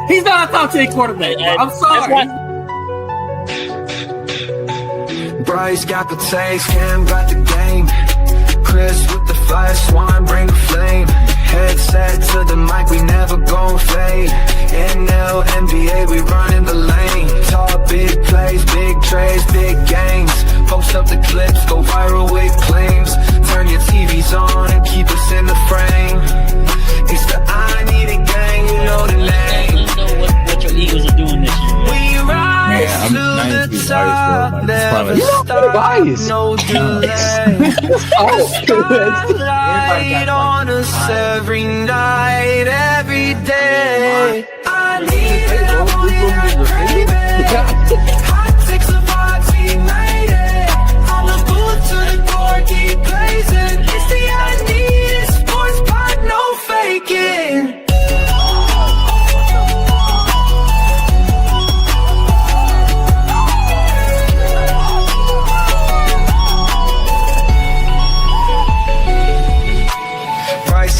He's not a top 10 quarterback. I'm sorry. Bryce got the taste, Cam got the game. Chris with the flash, Swan bring the flame. Headset to the mic, we never gon' fade. NL, NBA, we running the lane. Talk big plays, big trades, big games. Post up the clips, go viral with claims. Turn your TVs on and keep us in the frame. It's the I Need a Gang, you know the name. Let's know what your Eagles are doing this year. We rise to the top, never stop, no delay. Spotlight on us every night, every day. I need it, I want it, I crave it. Hot takes the vibes, we made it. From the booth to the door, keep blazing. It's the I Need It Sports Pod, no faking.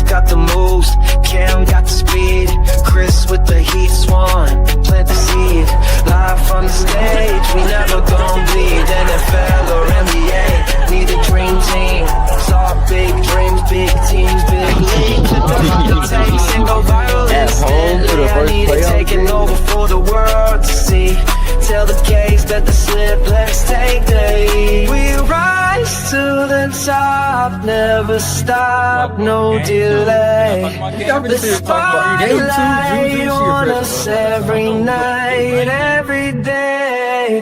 Got the moves, Cam got the speed. Chris with the heat, Swan, plant the seed. Live from the stage, we never gon' bleed. NFL or NBA, need a dream team. Talk big dreams, big teams, big leagues. Hit the hot takes and go viral instantly. I need it taking over for the world to see. Tell the case that the slip, let's take the lead. We rise to the top, never stop, no delay. The spotlight on us every night, every day.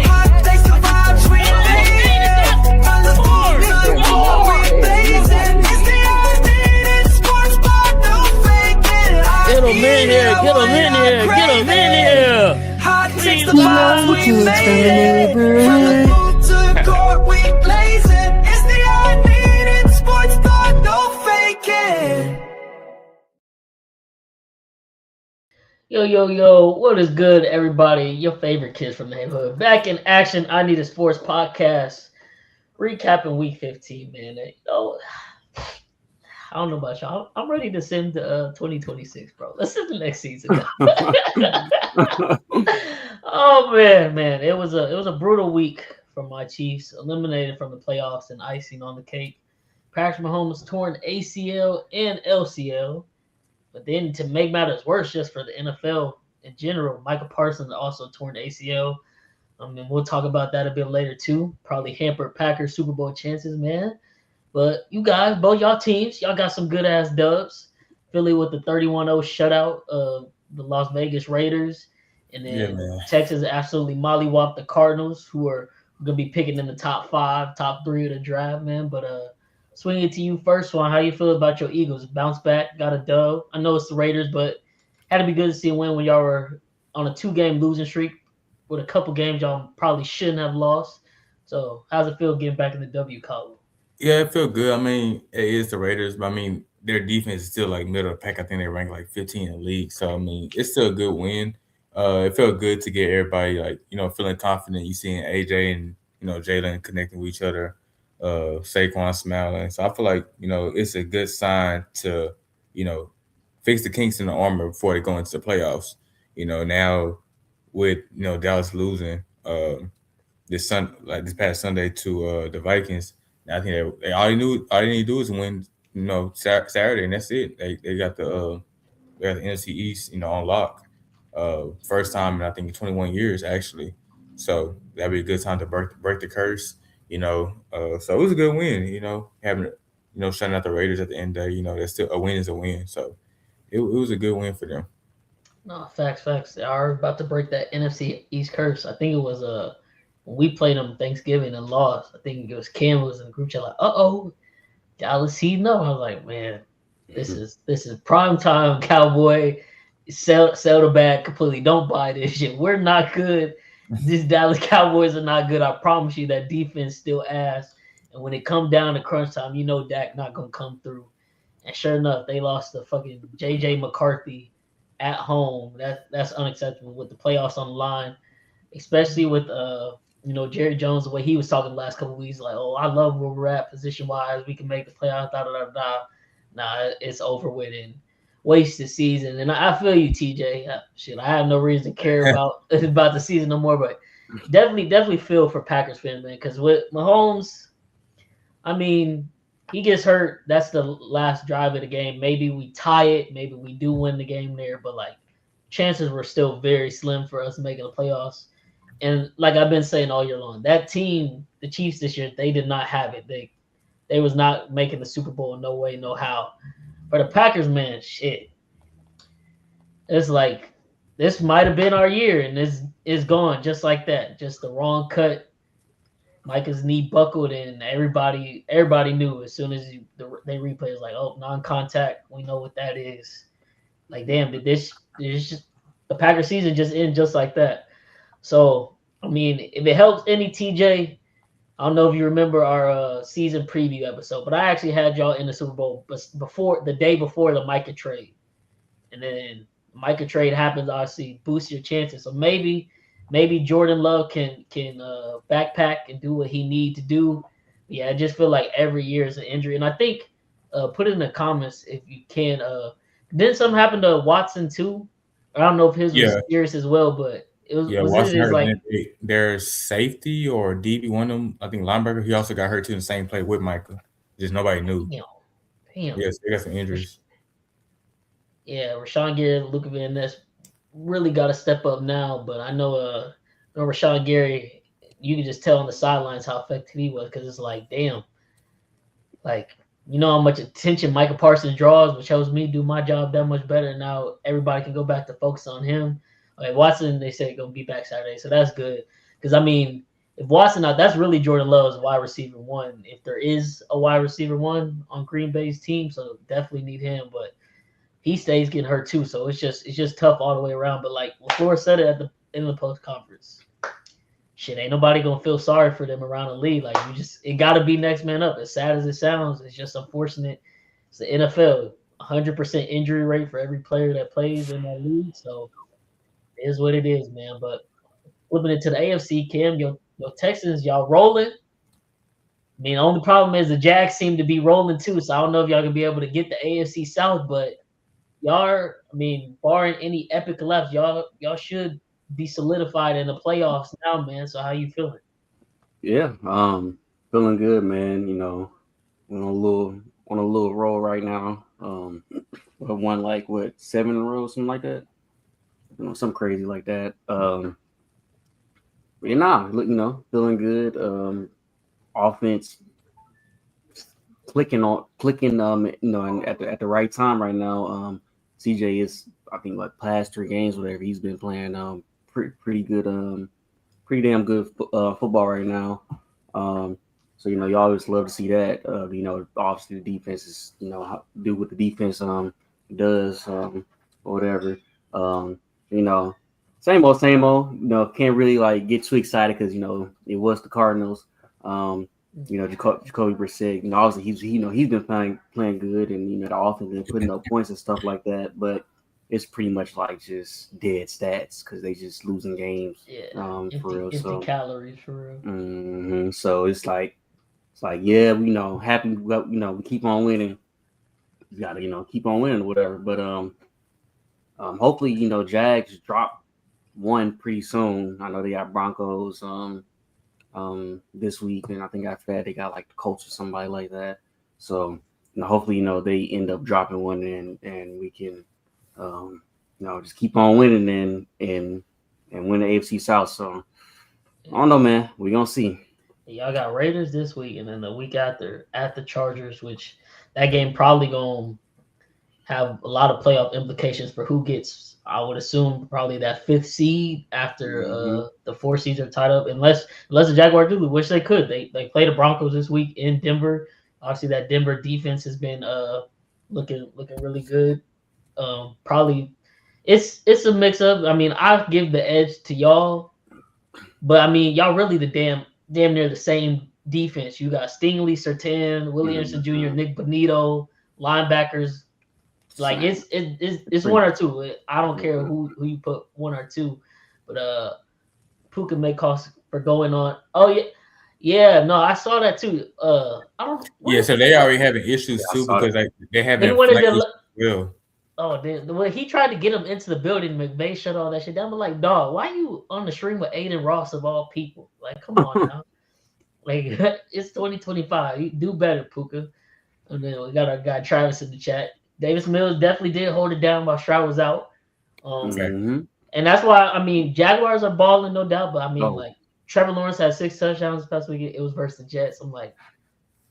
Hot takes the vibes, we made it. On the board, we blazing. It's the I Need It Sports Pod, no faking. Get him in here, get him in here, get him in here. Hot takes the vibes, we made it. From the booth to the court, we blazing. It's the I Need It Sports Pod, no faking. Yo, what is good, everybody? Your favorite kids from the neighborhood. Back in action, I Need a Sports podcast. Recapping week 15, man. I don't know about y'all. I'm ready to send to 2026, bro. Let's send the next season. Oh man. It was a brutal week for my Chiefs, eliminated from the playoffs and icing on the cake. Patrick Mahomes torn ACL and LCL. But then to make matters worse, just for the NFL in general, Micah Parsons also torn ACL. And we'll talk about that a bit later too. Probably hampered Packers Super Bowl chances, man. But you guys, both y'all teams, y'all got some good ass dubs. Philly with the 31-0 shutout of the Las Vegas Raiders, and then Texas absolutely mollywopped the Cardinals, who are gonna be picking in the top 5, top 3 of the draft, man. But swing it to you first, one. How you feel about your Eagles? Bounce back, got a dub. I know it's the Raiders, but had to be good to see a win when y'all were on a 2-game losing streak with a couple games y'all probably shouldn't have lost. So how's it feel getting back in the W column? Yeah, it felt good. I mean, it is the Raiders, but I mean, their defense is still like middle of the pack. I think they rank like 15 in the league. So I mean, it's still a good win. It felt good to get everybody feeling confident. You seeing AJ and Jalen connecting with each other, Saquon smiling. So I feel like it's a good sign to fix the kinks in the armor before they go into the playoffs. Now with Dallas losing this past Sunday to the Vikings. I think they all they need to do is win, Saturday, and that's it. They got the NFC East, on lock. First time in I think 21 years actually. So that'd be a good time to break the curse. So it was a good win. Having shutting out the Raiders at the end of the day. That's still a win is a win. So it was a good win for them. No, facts. They are about to break that NFC East curse. I think it was when we played them Thanksgiving and lost. I think it was Cam was in the group chat like, Dallas heating up. I was like, man, this is prime time Cowboy. Sell the bag completely. Don't buy this shit. We're not good. These Dallas Cowboys are not good. I promise you that defense still ass. And when it come down to crunch time, Dak not gonna come through. And sure enough, they lost to fucking JJ McCarthy at home. That's unacceptable with the playoffs on the line, especially with Jerry Jones, the way he was talking the last couple of weeks, like, oh, I love where we're at position wise. We can make the playoffs, nah, it's over with and wasted season. And I feel you, TJ. Shit, I have no reason to care about the season no more. But definitely feel for Packers fans, man. Because with Mahomes, I mean, he gets hurt. That's the last drive of the game. Maybe we tie it. Maybe we do win the game there. But like, chances were still very slim for us making the playoffs. And like I've been saying all year long, that team, the Chiefs this year, they did not have it. They was not making the Super Bowl. No way, no how. For the Packers, man, shit. It's like this might have been our year, and this is gone just like that. Just the wrong cut. Micah's knee buckled, and everybody knew as soon as they replay is like, oh, non-contact. We know what that is. Like, damn, did this just the Packers season just end just like that? So, I mean, if it helps any TJ, I don't know if you remember our season preview episode, but I actually had y'all in the Super Bowl before the day before the Micah trade, and then Micah trade happens. Obviously, boosts your chances. So maybe Jordan Love can backpack and do what he need to do. Yeah, I just feel like every year is an injury, and I think put it in the comments if you can. Didn't something happen to Watson too? I don't know if his was serious as well, but was Watson his hurt. like Their safety or DB, one of them, I think linebacker, he also got hurt too in the same play with Michael. Just nobody knew. Damn. Yes, they got some injuries. Yeah, Rashawn Gary, Luka Van Ness really got to step up now. But I know, Rashawn Gary, you can just tell on the sidelines how effective he was because it's like, damn, like you know how much attention Micah Parsons draws, which helps me do my job that much better. Now everybody can go back to focus on him. Like Watson, they say gonna be back Saturday, so that's good. Because I mean, if Watson out, that's really Jordan Love's wide receiver one. If there is a wide receiver one on Green Bay's team, so definitely need him. But he stays getting hurt too, so it's just tough all the way around. But like LaFleur said it at the in the post conference, shit, ain't nobody gonna feel sorry for them around the league. Like it gotta be next man up. As sad as it sounds, it's just unfortunate. It's the NFL, 100% injury rate for every player that plays in that league. So it is what it is, man. But flipping it to the AFC, Cam, your Texans, y'all rolling. I mean, the only problem is the Jags seem to be rolling too. So I don't know if y'all gonna be able to get the AFC South, but y'all are, I mean, barring any epic collapse, y'all should be solidified in the playoffs now, man. So how you feeling? Yeah, feeling good, man. You know, we're on a little roll right now. We won like 7 in a row, something like that. You know, something crazy like that. You know, feeling good. Offense clicking, you know, and at the right time right now. CJ is, I think, like past 3 games, whatever he's been playing, pretty good, pretty damn good football right now. So you know, you always love to see that. You know, obviously the defense is, you know, do what the defense does, or whatever. You know, same old. You know, can't really like get too excited because you know it was the Cardinals. You know, Jacoby Brissett. You know, obviously he's been playing good, and you know the offense been putting up points and stuff like that. But it's pretty much like just dead stats because they just losing games. Yeah, for real. Empty calories for real. Mm-hmm. So it's like yeah, you know, happy. You know, we keep on winning. You gotta, you know, keep on winning, or whatever. But hopefully, you know, Jags drop one pretty soon. I know they got Broncos this week, and I think after that they got like the Colts or somebody like that. So you know, hopefully, you know, they end up dropping one and we can you know, just keep on winning and win the AFC South. So I don't know, man. We're gonna see. Y'all got Raiders this week, and then the week after at the Chargers, which that game probably gonna have a lot of playoff implications for who gets, I would assume, probably that 5th seed after the 4 seeds are tied up, unless the Jaguars do, which they could. They play the Broncos this week in Denver. Obviously, that Denver defense has been looking really good. Probably it's a mix up. I mean, I give the edge to y'all, but I mean, y'all really the damn near the same defense. You got Stingley, Surtain, Willie Anderson Jr., Nick Bonito, linebackers. Like it's 1 or 2. I don't care who you put 1 or 2, but who can make calls for going on. Oh yeah, Yeah, no, I saw that too. I don't. Yeah, so they already having issues I too saw because that. like they He having wanted flight to. issues as well. Oh, the way he tried to get him into the building, McVay shut all that shit down. I'm like, dog, why you on the stream with Aiden Ross of all people? Like, come on now. Like, it's 2025. You do better, Puka. And then we got our guy Travis in the chat. Davis Mills definitely did hold it down while Stroud was out. Okay. And that's why, I mean, Jaguars are balling, no doubt. But I mean, Oh. like, Trevor Lawrence had 6 touchdowns this past week. It was versus the Jets. I'm like,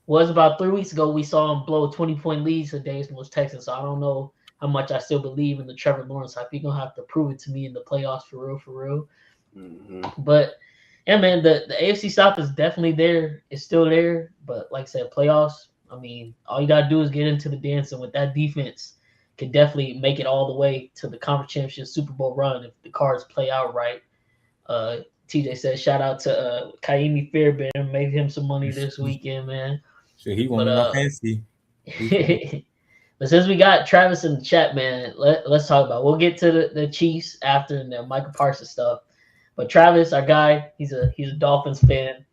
was about 3 weeks ago we saw him blow a 20-point lead to Davis Mills, Texans. So I don't know how much I still believe in the Trevor Lawrence hype. You're gonna have to prove it to me in the playoffs for real, for real. But yeah, man, the AFC South is definitely there. It's still there. But like I said, playoffs, I mean, all you gotta do is get into the dance, and with that defense, can definitely make it all the way to the conference championship Super Bowl run if the cards play out right. TJ says shout out to Kaimi Fairbairn, made him some money this weekend, man. So he won my fancy. But since we got Travis in the chat, man, let's talk about. We'll get to the Chiefs after and the Micah Parsons stuff. But Travis, our guy, he's a Dolphins fan.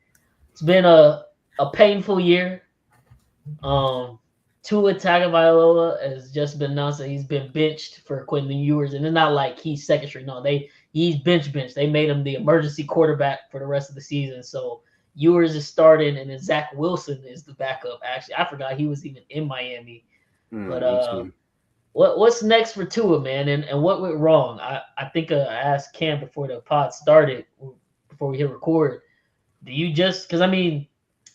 It's been a painful year. Tua Tagovailoa has just been announced that he's been benched for Quentin Ewers, and it's not like he's second string. No, he's benched. They made him the emergency quarterback for the rest of the season. So Ewers is starting, and then Zach Wilson is the backup. Actually, I forgot he was even in Miami. But what's next for Tua, man? And what went wrong? I think I asked Cam before the pod started, before we hit record. Do you just because I mean,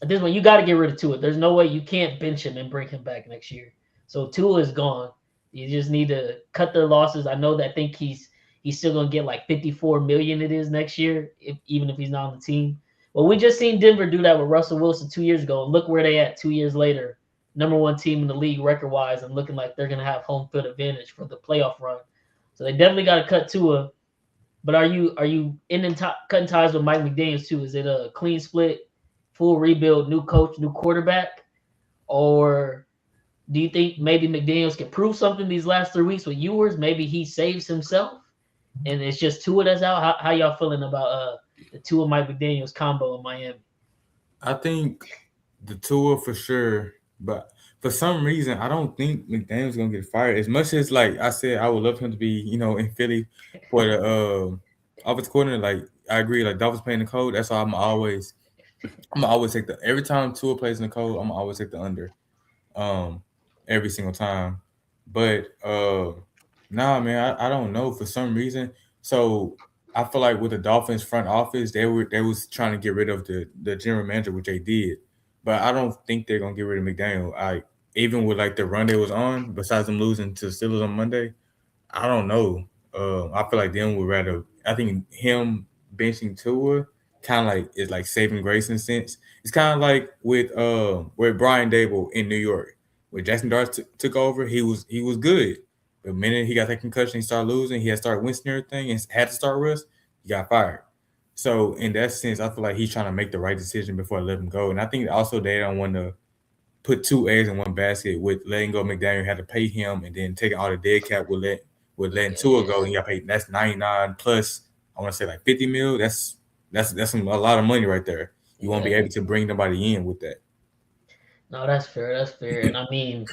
at this point you got to get rid of Tua. There's no way you can't bench him and bring him back next year. So Tua is gone. You just need to cut their losses. I know that I think he's still gonna get like 54 million it is next year, even if he's not on the team. Well, we just seen Denver do that with Russell Wilson 2 years ago, and look where they at 2 years later. #1 team in the league record-wise, and looking like they're gonna have home field advantage for the playoff run. So they definitely got to cut Tua. But are you cutting ties with Mike McDaniels too? Is it a clean split, full rebuild, new coach, new quarterback, or do you think maybe McDaniels can prove something these last 3 weeks with Ewers? Maybe he saves himself, and it's just Tua that's out. How y'all feeling about the Tua Mike McDaniels combo in Miami? I think the Tua for sure, but for some reason I don't think McDaniel's gonna get fired. As much as like I said, I would love him to be, in Philly for the offense coordinator. Like I agree, like Dolphins playing the cold. That's why I'm always take the every time Tua plays in the cold, I'm always take the under, every single time. But nah, man, I don't know for some reason. So I feel like with the Dolphins front office, they was trying to get rid of the general manager, which they did. But I don't think they're gonna get rid of McDaniel. Even with like the run they was on, besides them losing to the Steelers on Monday, I don't know. I feel like them would rather. I think him benching Tua kind of like is like saving grace in a sense. It's kind of like with Brian Dable in New York, where Jackson Dart took over. He was good. The minute he got that concussion, he started losing. He had started wincing everything and had to start rust. He got fired. So in that sense, I feel like he's trying to make the right decision before I let him go. And I think also they don't want to put 2 eggs in one basket with letting go McDaniel, had to pay him, and then taking all the dead cap with letting Tua go, and you got paid. That's 99 plus. I want to say like 50 mil. That's a lot of money right there. You won't be able to bring nobody in with that. No, that's fair. That's fair. And I mean,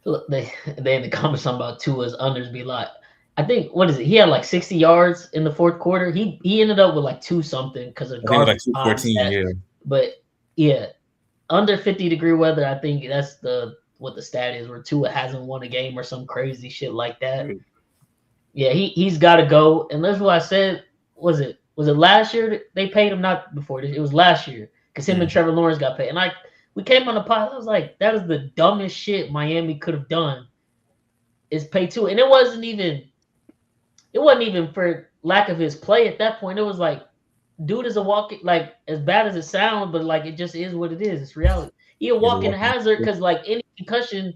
look, they in the comments talking about Tua's unders be like, I think what is it? He had like 60 yards in the fourth quarter. He ended up with like 2 something because of garbage. Like 214, yeah. But yeah, under 50-degree weather, I think that's what the stat is, where Tua hasn't won a game or some crazy shit like that. Yeah, he's got to go. And that's what I said. Was it last year they paid him? Not before this. It was last year because him and Trevor Lawrence got paid. And we came on the pod. I was like, that is the dumbest shit Miami could have done. Is pay Tua, and it wasn't even for lack of his play at that point. It was like, dude is a walking, like, as bad as it sounds, but like it just is what it is. It's reality. He a walking hazard because like any concussion,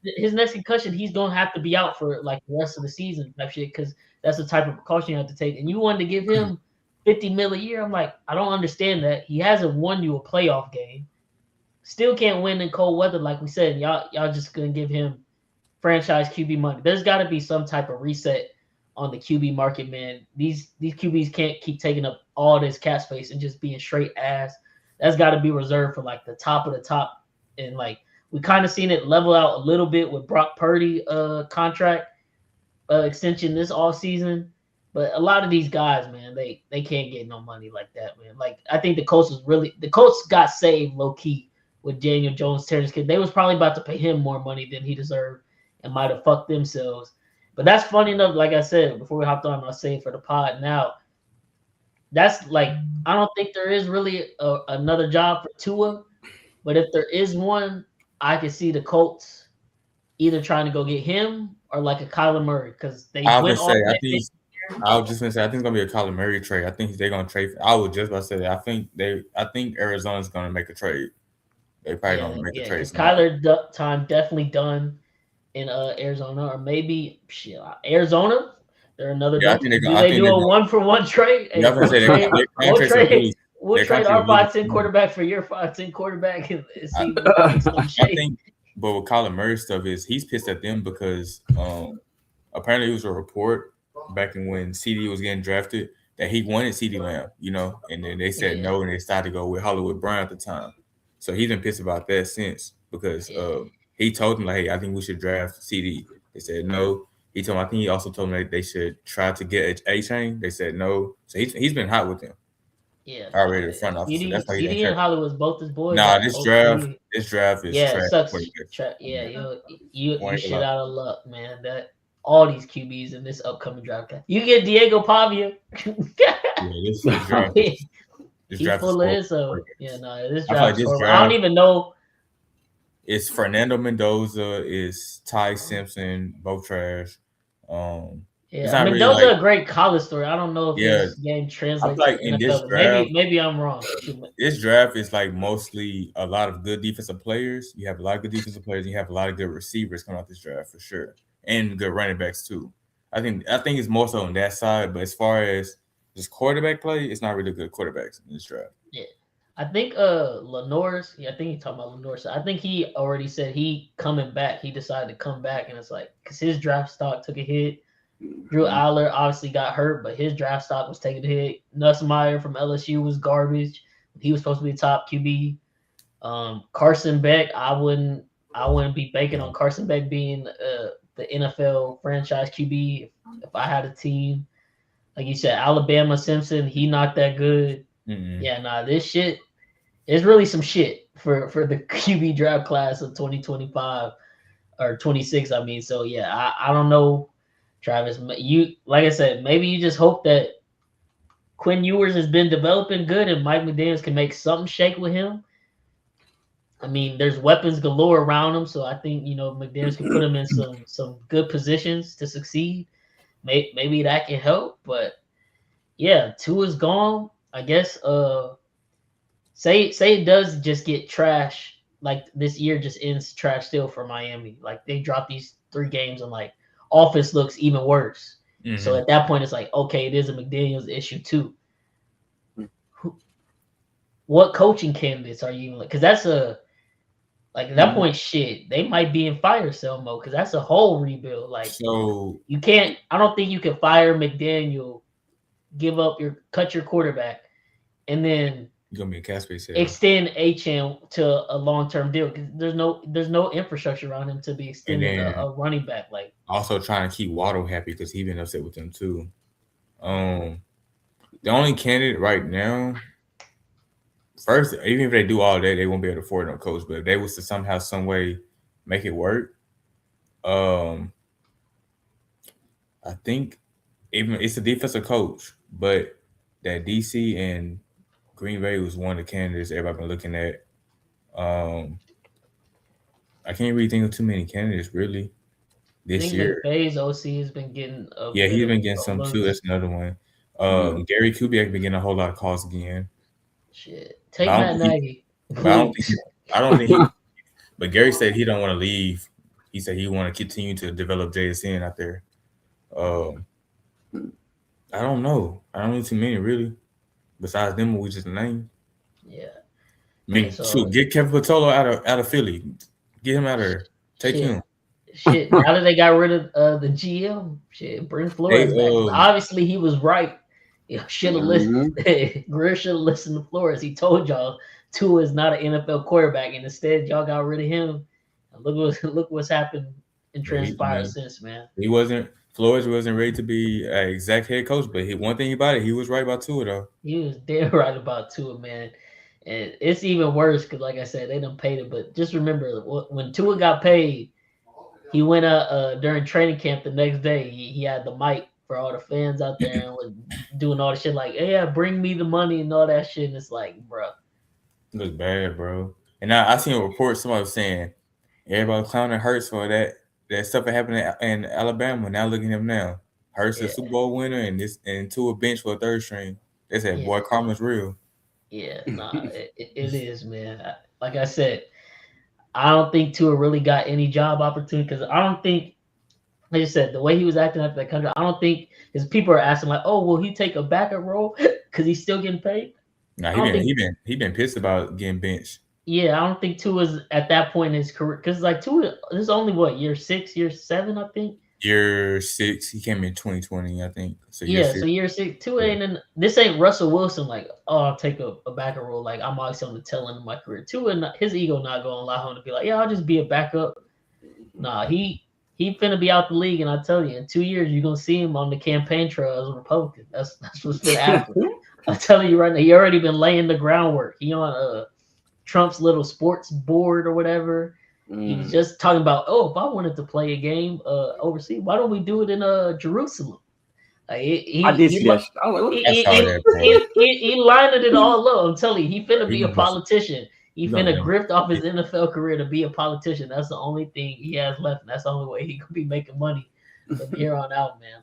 his next concussion, he's gonna have to be out for like the rest of the season type shit, because that's the type of precaution you have to take. And you wanted to give him 50 mil a year. I'm like, I don't understand that. He hasn't won you a playoff game. Still can't win in cold weather, like we said. Y'all just gonna give him franchise QB money. There's got to be some type of reset on the QB market, man. These QBs can't keep taking up all this cap space and just being straight ass. That's got to be reserved for like the top of the top. And like we kind of seen it level out a little bit with Brock Purdy contract extension this all season. But a lot of these guys, man, they can't get no money like that, man. Like I think the Colts got saved low key with Daniel Jones, Terrence Kidd. They was probably about to pay him more money than he deserved and might have fucked themselves. But that's funny enough. Like I said before we hopped on, I'll say it for the pod now. That's like I don't think there is really another job for Tua, but if there is one, I could see the Colts either trying to go get him or like a Kyler Murray because they went off. I was just gonna say I think it's gonna be a Kyler Murray trade. I think they're gonna trade. I was just about to say that. I think Arizona's gonna make a trade. They probably gonna make a trade. Kyler time definitely done in Arizona or maybe Arizona. They're another. Yeah, they do a 1-for-1 trade? Yeah, we'll trade our 5'10" quarterback for your 5'10" quarterback. I think, but with Kyler Murray stuff is he's pissed at them because apparently it was a report back when CD was getting drafted that he wanted CD Lamb, and then they said no, and they started to go with Hollywood Brown at the time. So he's been pissed about that since because he told them like, hey, I think we should draft CD. They said no. I think he also told them that they should try to get A-Chain. They said no. So he's been hot with them. Yeah. Already the front office. CD, so CD and Hollywood's both his boys. Nah, this draft is trash. It sucks. You shit out of luck, man. That all these QBs in this upcoming draft. You get Diego Pavia. This draft. He's full of his. This draft. I don't even know. It's Fernando Mendoza, it's Ty Simpson, both trash. Mendoza a great college story. I don't know if this game translates. Like in this draft, maybe I'm wrong. This draft is like mostly a lot of good defensive players. You have a lot of good defensive players. And you have a lot of good receivers coming out this draft for sure, and good running backs too. I think it's more so on that side. But as far as just quarterback play, it's not really good quarterbacks in this draft. Yeah. I think Lenore's. I think he's talking about Lenore. So I think he already said he coming back. He decided to come back, and it's like because his draft stock took a hit. Drew Aller obviously got hurt, but his draft stock was taking a hit. Nussmeier from LSU was garbage. He was supposed to be the top QB. Carson Beck, I wouldn't be banking on Carson Beck being the NFL franchise QB if I had a team. Like you said, Alabama Simpson, he not that good. Mm-hmm. Yeah, this shit. It's really some shit for the QB draft class of 2025 or 26. I mean, so yeah, I don't know, Travis. You like I said, maybe you just hope that Quinn Ewers has been developing good and Mike McDaniels can make something shake with him. I mean, there's weapons galore around him, so I think McDaniels can put him in some good positions to succeed. Maybe that can help, but yeah, Tua's gone. I guess. Say it does just get trash. Like this year just ends trash still for Miami. Like they drop these 3 games and like offense looks even worse. Mm-hmm. So at that point it's like, okay, it is a McDaniels issue too. What coaching candidates are you like? Because that's at that point, shit, they might be in fire sale mode because that's a whole rebuild. Like so you can't. I don't think you can fire McDaniel, cut your quarterback, and then you're gonna be a cap space sale. Extend Achane to a long-term deal because there's no infrastructure around him to be extending a running back. Like also trying to keep Waddle happy because he's been upset with them too. The only candidate right now, first, even if they do all that, they won't be able to afford no coach. But if they was to somehow, some way make it work, I think even it's a defensive coach, but that DC and Green Bay was one of the candidates everybody been looking at. I can't really think of too many candidates really this year. McVay's OC has been getting he's been getting some too. That's another one. Gary Kubiak been getting a whole lot of calls again. Shit, take Matt Nagy. I don't think. But Gary said he don't want to leave. He said he want to continue to develop JSN out there. I don't know. I don't know too many really. Besides them, we just name. Yeah. I mean, get Kevin Patolo out of Philly. Get him out of there. Take him. Shit, now that they got rid of the GM, shit, bring Flores back. 'Cause obviously, he was right. Should have listened. Greer should have listened to Flores. He told y'all Tua is not an NFL quarterback, and instead y'all got rid of him. And look what's happened and transpired since, man. Flores wasn't ready to be an exact head coach, but one thing about it, he was right about Tua though. He was damn right about Tua, man. And it's even worse because, like I said, they done paid it. But just remember, when Tua got paid, he went out during training camp the next day. He had the mic for all the fans out there and was doing all the shit like, "Hey, yeah, bring me the money" and all that shit. And it's like, bro, it was bad, bro. And I seen a report somebody was saying everybody clowning Hurts for that stuff that happened in Alabama. Now look at him now. Hurts a Super Bowl winner and Tua bench for a third string. They said, "Boy, karma's real." Yeah, nah, it is, man. Like I said, I don't think Tua really got any job opportunity because I don't think, like I said, the way he was acting after that country, I don't think his people are asking like, "Oh, will he take a backup role because he's still getting paid?" Nah, he been pissed about getting benched. Yeah, I don't think Tua's at that point in his career because like Tua is only what year 6, year 7, I think. Year 6, he came in 2020, I think. So so year 6, Tua ain't in. This ain't Russell Wilson. Like, oh, I'll take a backup role. Like, I'm always on the tail end of my career. Tua, his ego not gonna allow him to be like, yeah, I'll just be a backup. Nah, he finna be out the league, and I tell you, in 2 years, you're gonna see him on the campaign trail as a Republican. That's what's gonna happen. I'm telling you right now, he already been laying the groundwork. He on Trump's little sports board or whatever. He was just talking about, oh, if I wanted to play a game overseas, why don't we do it in Jerusalem? I did see that. He lined it all up. I'm telling you, he finna be a politician. He finna grift off his NFL career to be a politician. That's the only thing he has left, and that's the only way he could be making money from here on out, man.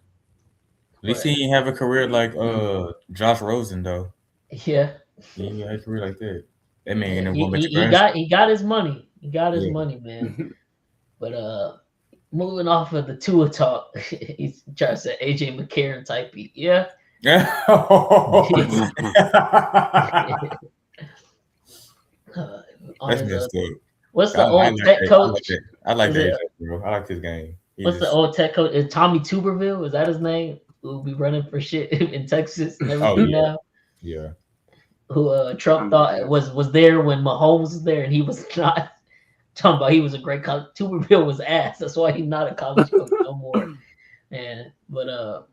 At least he didn't have a career like Josh Rosen, though. Yeah, he didn't have a career like that. That man he got his money. He got his money, man. But moving off of the Tua talk, he's trying to say AJ McCarron type beat. Yeah. That's messed up. What's the old tech coach? I like that, bro. I like his game. What's the old tech coach? Is Tommy Tuberville? Is that his name? Who'll be running for shit in Texas and everything now? Yeah. Who Trump thought was there when Mahomes was there, and he was not. Talking about he was a great college. Tuberville was ass. That's why he's not a college coach no more. Man, but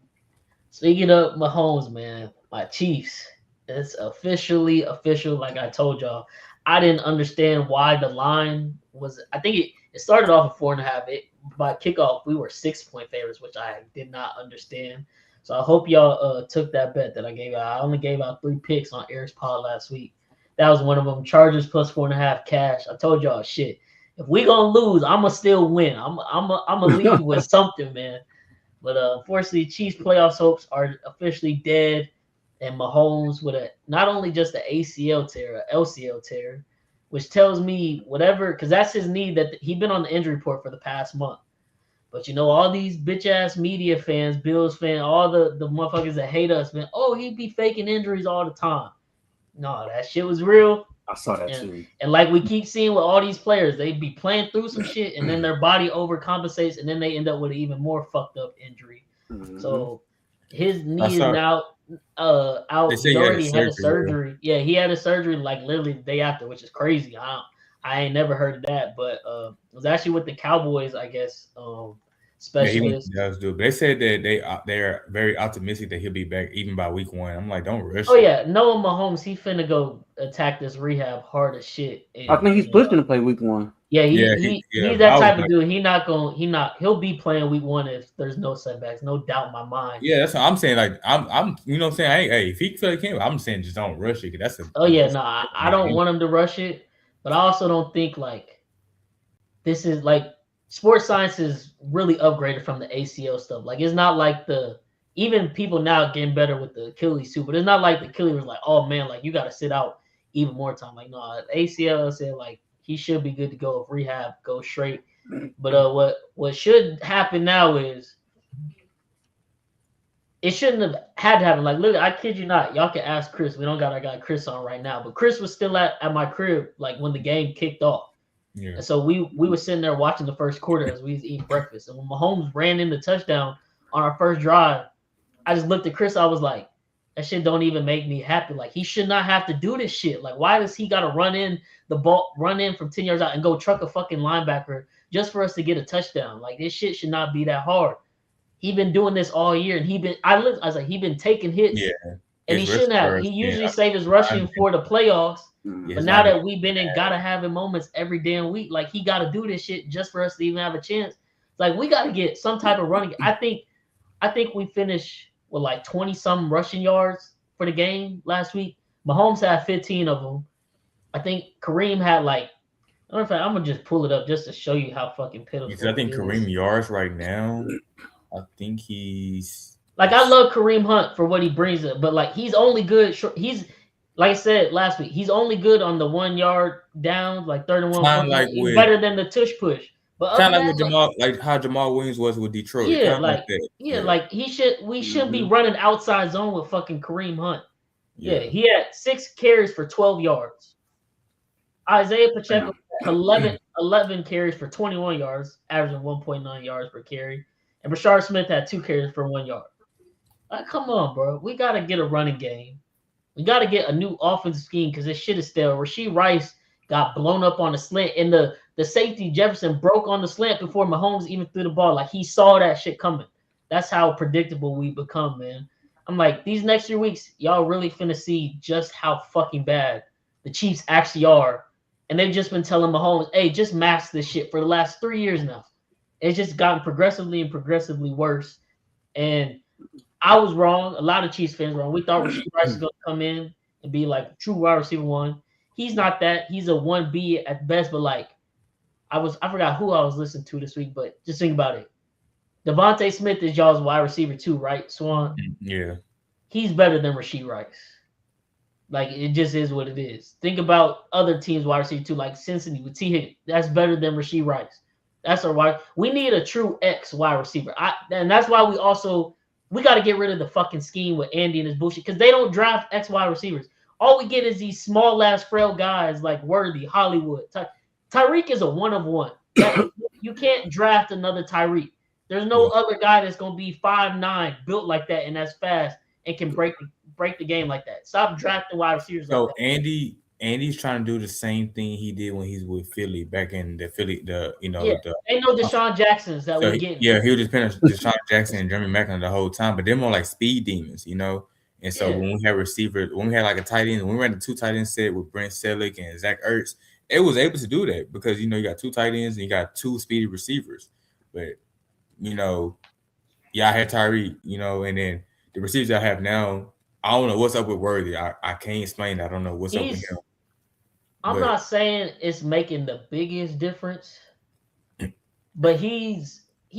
speaking of Mahomes, man, my Chiefs. It's officially official. Like I told y'all, I didn't understand why the line was. I think it started off at 4.5. By kickoff, we were 6-point favorites, which I did not understand. So I hope y'all took that bet that I gave out. I only gave out 3 picks on Eric's pod last week. That was one of them. Chargers plus 4.5 cash. I told y'all shit. If we gonna lose, I'ma still win. I'ma leave with something, man. But unfortunately, Chiefs playoffs hopes are officially dead. And Mahomes with not only just the ACL tear, a LCL tear, which tells me whatever, because that's his knee that he's been on the injury report for the past month. But you know, all these bitch ass media fans, Bills fans, all the motherfuckers that hate us, man. Oh, he'd be faking injuries all the time. No, that shit was real. I saw that too. And like we keep seeing with all these players, they be playing through some shit, and then their body overcompensates, and then they end up with an even more fucked up injury. Mm-hmm. So his knee is now out. He already had a surgery. Yeah, he had a surgery like literally the day after, which is crazy. I ain't never heard of that, but it was actually with the Cowboys, I guess. Specialist. Yeah, but they said that they're very optimistic that he'll be back even by week 1. I'm like, don't rush. Oh yeah, Noah Mahomes, he finna go attack this rehab hard as shit. And, I think he's pushing to play week 1. Yeah, he's that type of dude. He'll be playing week 1 if there's no setbacks, no doubt in my mind. Yeah, that's what I'm saying. Like I'm you know what I'm saying? Hey, if he feel like him, I'm saying just don't rush it. I don't want him to rush it, but I also don't think like this is like sports science is really upgraded from the ACL stuff. Like it's not like even people now getting better with the Achilles too, but it's not like the Achilles was like, oh man, like you got to sit out even more time. Like no, ACL said like he should be good to go if rehab goes straight. But what should happen now is it shouldn't have had to happen. Like look, I kid you not, y'all can ask Chris. We don't got our guy Chris on right now, but Chris was still at my crib like when the game kicked off. Yeah. And so we were sitting there watching the first quarter as we was eating breakfast. And when Mahomes ran in the touchdown on our first drive, I just looked at Chris. I was like, that shit don't even make me happy. Like, he should not have to do this shit. Like, why does he got to run in from 10 yards out and go truck a fucking linebacker just for us to get a touchdown? Like, this shit should not be that hard. He been doing this all year, and he been taking hits. Yeah. And he shouldn't have. He usually save his rushing for the playoffs. Mhm. But now that we've been in gotta have it moments every damn week, like, he got to do this shit just for us to even have a chance. It's like, we got to get some type of running. I think we finished with like 20-some rushing yards for the game last week. Mahomes had 15 of them. I think Kareem had like, I don't know if I'm gonna just pull it up just to show you how fucking pitiful. Because I think Kareem yards right now, I think he's like, I love Kareem Hunt for what he brings up, but like, he's only good. He's, like I said last week, he's only good on the 1 yard down, like 31. like he's better than the tush push. But kind of like with Jamal, like how Jamal Williams was with Detroit. Yeah, like that. Like we shouldn't be running outside zone with fucking Kareem Hunt. Yeah, he had 6 carries for 12 yards. Isaiah Pacheco 11 carries for 21 yards, averaging 1.9 yards per carry. And Rashard Smith had 2 carries for 1 yard. Like, come on, bro. We got to get a running game. We got to get a new offensive scheme because this shit is stale. Rasheed Rice got blown up on the slant, and the safety Jefferson broke on the slant before Mahomes even threw the ball. Like, he saw that shit coming. That's how predictable we become, man. I'm like, these next 3 weeks, y'all really finna see just how fucking bad the Chiefs actually are. And they've just been telling Mahomes, hey, just mask this shit for the last 3 years now. It's just gotten progressively worse. And I was wrong. A lot of Chiefs fans were wrong. We thought Rasheed Rice was going to come in and be like true wide receiver 1. He's not that. He's a 1B at best, but like, I forgot who I was listening to this week, but just think about it. Devontae Smith is y'all's wide receiver 2, right, Swan? Yeah. He's better than Rasheed Rice. Like, it just is what it is. Think about other teams' wide receiver 2, like Cincinnati with T. Higgins. That's better than Rasheed Rice. That's our wide. We need a true X wide receiver. And that's why we got to get rid of the fucking scheme with Andy and his bullshit, because they don't draft X wide receivers. All we get is these small-ass, frail guys like Worthy, Hollywood. Tyreek is a 1 of 1. You can't draft another Tyreek. There's no other guy that's going to be 5'9", built like that, and that's fast and can break the game like that. Stop drafting wide receivers like that. Andy's trying to do the same thing he did when he's with Philly back in the Philly, ain't no Deshaun Jacksons that we're getting. Yeah, he was just playing Deshaun Jackson and Jeremy Maclin the whole time, but they're more like speed demons, you know. And so when we had receivers, when we had like a tight end, when we ran the 2 tight end set with Brent Selleck and Zach Ertz, it was able to do that because, you know, you got 2 tight ends and you got 2 speedy receivers. But, you know, I had Tyreek, you know, and then the receivers I have now, I don't know what's up with Worthy. I can't explain that. I don't know what's up with him. I'm not saying it's making the biggest difference, but he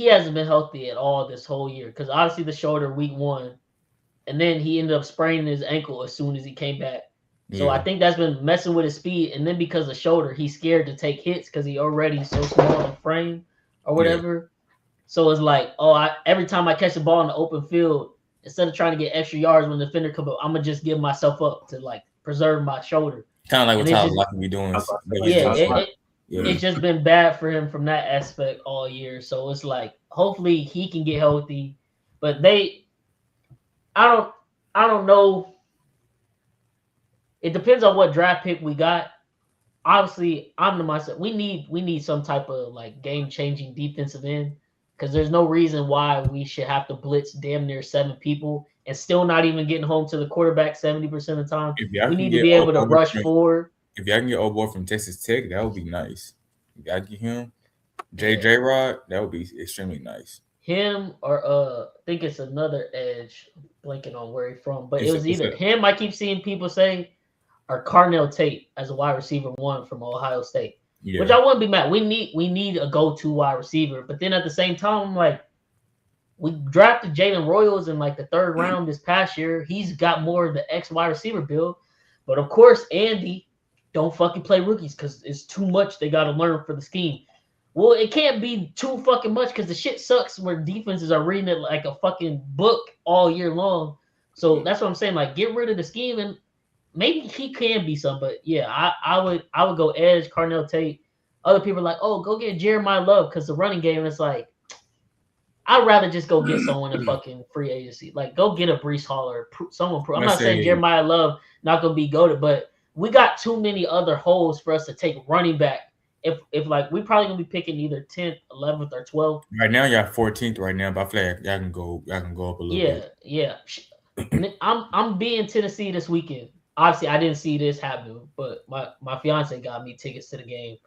hasn't been healthy at all this whole year because obviously the shoulder week 1, and then he ended up spraining his ankle as soon as he came back. So I think that's been messing with his speed, and then because of shoulder, he's scared to take hits because he already so small in frame or whatever. So it's like, every time I catch the ball in the open field, instead of trying to get extra yards when the defender comes up, I'm gonna just give myself up to like preserve my shoulder. Kind of like what Tyler Lockett be doing. It's just been bad for him from that aspect all year. So it's like, hopefully he can get healthy, but I don't know. It depends on what draft pick we got. Obviously, I'm the mindset. We need some type of like game-changing defensive end because there's no reason why we should have to blitz damn near 7 people and still not even getting home to the quarterback 70% of the time. We need to be able to rush forward. If y'all can get old boy from Texas Tech, that would be nice. If y'all get him, J. Rod, that would be extremely nice. Him or I think it's another edge. Blanking on where he's from, but it was either him. I keep seeing people say, or Carnell Tate as a wide receiver 1 from Ohio State, which I wouldn't be mad. We need a go-to wide receiver, but then at the same time, I'm like, we drafted Jalen Royals in like the 3rd round this past year. He's got more of the X wide receiver build, but of course, Andy don't fucking play rookies because it's too much they got to learn for the scheme. Well, it can't be too fucking much because the shit sucks where defenses are reading it like a fucking book all year long. So that's what I'm saying. Like, get rid of the scheme and maybe he can be some. But yeah, I would go edge, Carnell Tate, other people are like, oh, go get Jeremiah Love because the running game is like, I'd rather just go get someone in fucking free agency. Like, go get a Breece Hall or someone. I'm not saying Jeremiah Love not gonna be goated, but we got too many other holes for us to take running back. If like we probably gonna be picking either 10th, 11th, or 12th. Right now, y'all 14th right now, but I feel like y'all can go up a little bit. Yeah. I'm being Tennessee this weekend. Obviously, I didn't see this happen, but my fiance got me tickets to the game.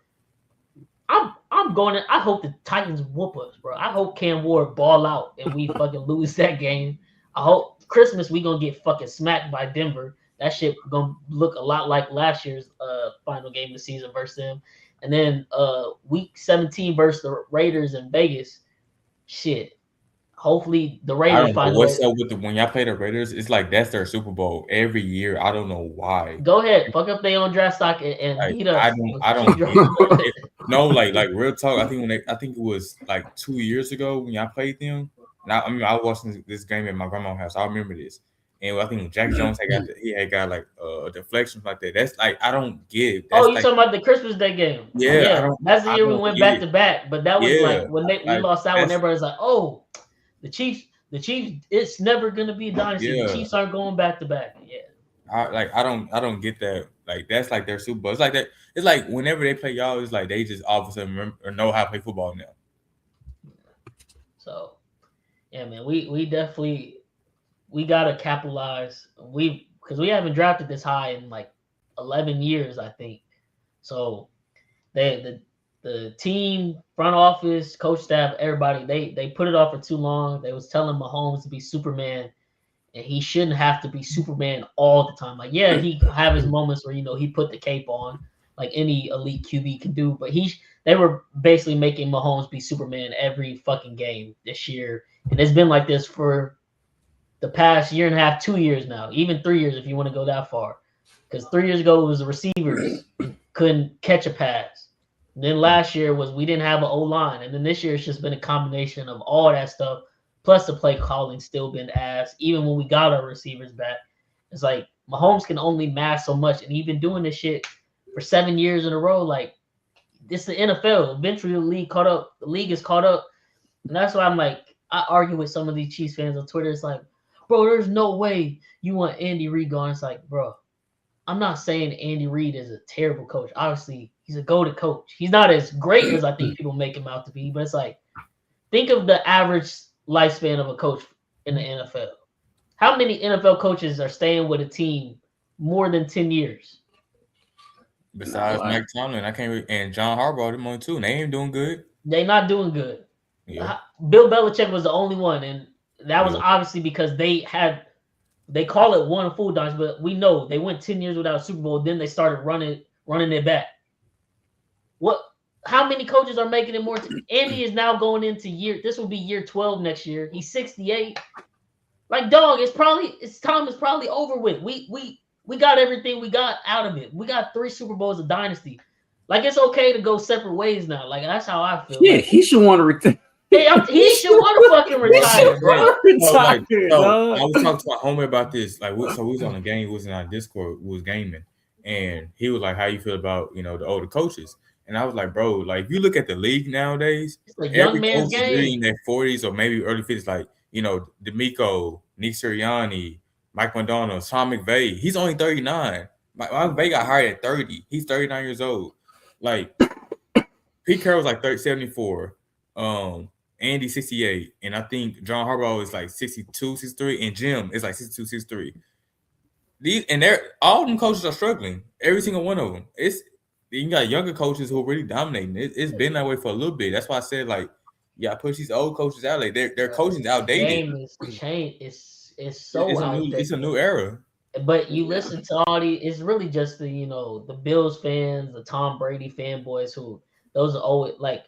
I'm going to. I hope the Titans whoop us, bro. I hope Cam Ward ball out and we fucking lose that game. I hope Christmas we gonna get fucking smacked by Denver. That shit gonna look a lot like last year's final game of the season versus them. And then week 17 versus the Raiders in Vegas. Shit. Hopefully the Raiders find what's up with when y'all play the Raiders. It's like that's their Super Bowl every year. I don't know why. Go ahead, fuck up their own draft stock and like, beat us. I don't get it. No, like real talk. I think it was like 2 years ago when y'all played them. Now I mean I was watching this game at my grandma's house. I remember this. And I think Jack Jones had got like a deflection like that. That's like I don't get it. That's you talking about the Christmas Day game? Yeah, that's the year we went back to back. But that was like when we lost that one. Everybody's like, "Oh, the Chiefs, it's never gonna be a dynasty. Yeah. The Chiefs aren't going back to back." Yeah, I don't get that. Like that's like their Super Bowl. It's like that. It's like whenever they play y'all, it's like they just all of a sudden remember or know how to play football now. So, yeah, man, we definitely. We gotta capitalize. Because we haven't drafted this high in like 11 years, I think. So the team, front office, coach staff, everybody, they put it off for too long. They was telling Mahomes to be Superman, and he shouldn't have to be Superman all the time. Like, yeah, he have his moments where he put the cape on, like any elite QB can do. But they were basically making Mahomes be Superman every fucking game this year, and it's been like this for the past year and a half, 2 years now, even 3 years if you want to go that far. Because 3 years ago it was the receivers couldn't catch a pass. And then last year was we didn't have an O-line. And then this year it's just been a combination of all that stuff. Plus the play calling still been ass. Even when we got our receivers back, it's like Mahomes can only mask so much. And he's been doing this shit for 7 years in a row. Like, this is the NFL. Eventually the league caught up. The league is caught up. And that's why I'm like, I argue with some of these Chiefs fans on Twitter. It's like, bro, there's no way you want Andy Reid gone. It's like, bro, I'm not saying Andy Reid is a terrible coach. Obviously, he's a go-to coach. He's not as great as I think people make him out to be, but it's like, think of the average lifespan of a coach in the NFL. How many NFL coaches are staying with a team more than 10 years? Besides Mike Tomlin, and John Harbaugh, them on too, and they ain't doing good. They not doing good. Yeah. Bill Belichick was the only one, and that was obviously because they call it one full dodge, but we know they went 10 years without a Super Bowl. Then they started running it back. How many coaches are making it more? Andy is now going into this will be year 12 next year. He's 68. Like, dog, it's time is probably over with. We got everything we got out of it. We got 3 Super Bowls of dynasty. Like, it's okay to go separate ways now. Like, that's how I feel. Yeah, like, he should want to retire. Yeah, he should want to fucking retire, bro. I was talking to my homie about this. Like, we was on a game. We was in our Discord. We was gaming, and he was like, "How you feel about the older coaches?" And I was like, "Bro, like if you look at the league nowadays, every coach is really in their 40s or maybe early 50s. Like D'Amico, Nick Sirianni, Mike McDonald, Sean McVay. He's only 39. Mike McVay got hired at 30. He's 39 years old. Like Pete Carroll was like 74. Andy 68, and I think John Harbaugh is like 62, 63, and Jim is like 62, 63. All them coaches are struggling. Every single one of them. You got younger coaches who are really dominating. It's been that way for a little bit. That's why I said push these old coaches out. Like their coaching's outdated. Game is changed. It's so outdated. It's a new era. But you listen to all it's really just the Bills fans, the Tom Brady fanboys who those are old like.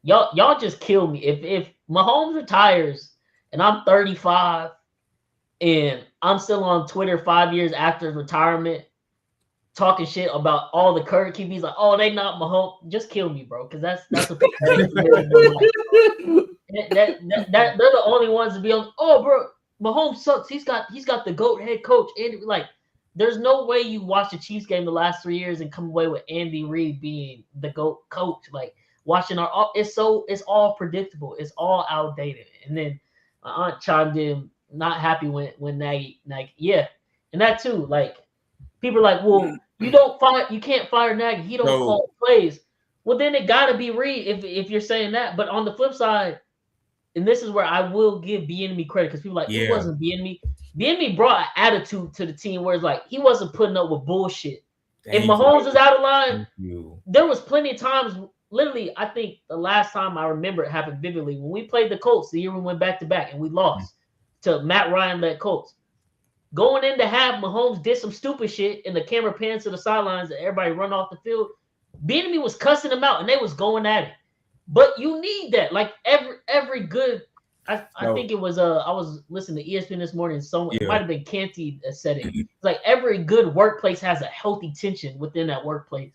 Y'all just kill me. If Mahomes retires and I'm 35 and I'm still on Twitter 5 years after retirement talking shit about all the current QBs, like, oh, they not Mahomes, just kill me, bro. Because that's what they're the only ones to be on. Oh, bro, Mahomes sucks. He's got the GOAT head coach, and like there's no way you watch the Chiefs game the last 3 years and come away with Andy Reid being the GOAT coach. Like watching it's all predictable. It's all outdated. And then my aunt chimed in, not happy when Nagy, yeah. And that too, like people are like, well, you can't fire Nagy. He don't call plays. Well, then it gotta be Reid if you're saying that. But on the flip side, and this is where I will give Bieniemy credit because people are like, it wasn't Bieniemy. Bieniemy brought an attitude to the team where it's like he wasn't putting up with bullshit. If Mahomes was out of line, there was plenty of times. Literally, I think the last time I remember it happened vividly when we played the Colts the year we went back to back and we lost to Matt Ryan led Colts. Going in to have Mahomes did some stupid shit and the camera pans to the sidelines and everybody run off the field. Bieniemy was cussing them out and they was going at it. But you need that. Like every good. I think it was I was listening to ESPN this morning. It might have been Canty that said it. It's like every good workplace has a healthy tension within that workplace.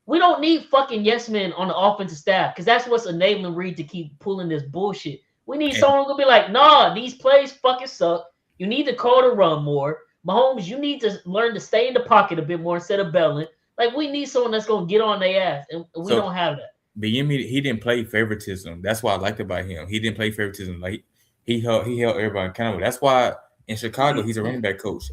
We don't need fucking yes men on the offensive staff because that's what's enabling Reid to keep pulling this bullshit. We need someone who'll be like, nah, these plays fucking suck. You need to call the run more. Mahomes, you need to learn to stay in the pocket a bit more instead of belling. Like we need someone that's gonna get on their ass, and we don't have that. Bieniemy, he didn't play favoritism. That's what I liked about him. He didn't play favoritism. Like he held everybody accountable. That's why in Chicago he's a running back coach.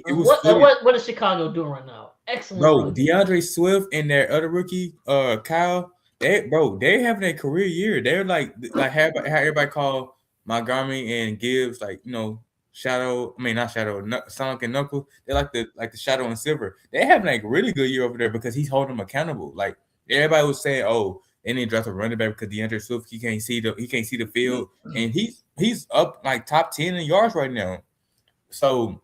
What is Chicago doing right now? Excellent. Bro, DeAndre Swift and their other rookie, Kyle, they're having a career year. They're like how everybody call Montgomery and Gibbs, like Sonic and Knuckles. They're like the Shadow and Silver. They're having a really good year over there because he's holding them accountable. Like everybody was saying, oh, they didn't draft a running back because DeAndre Swift he can't see the field, and he's up like top 10 in yards right now. So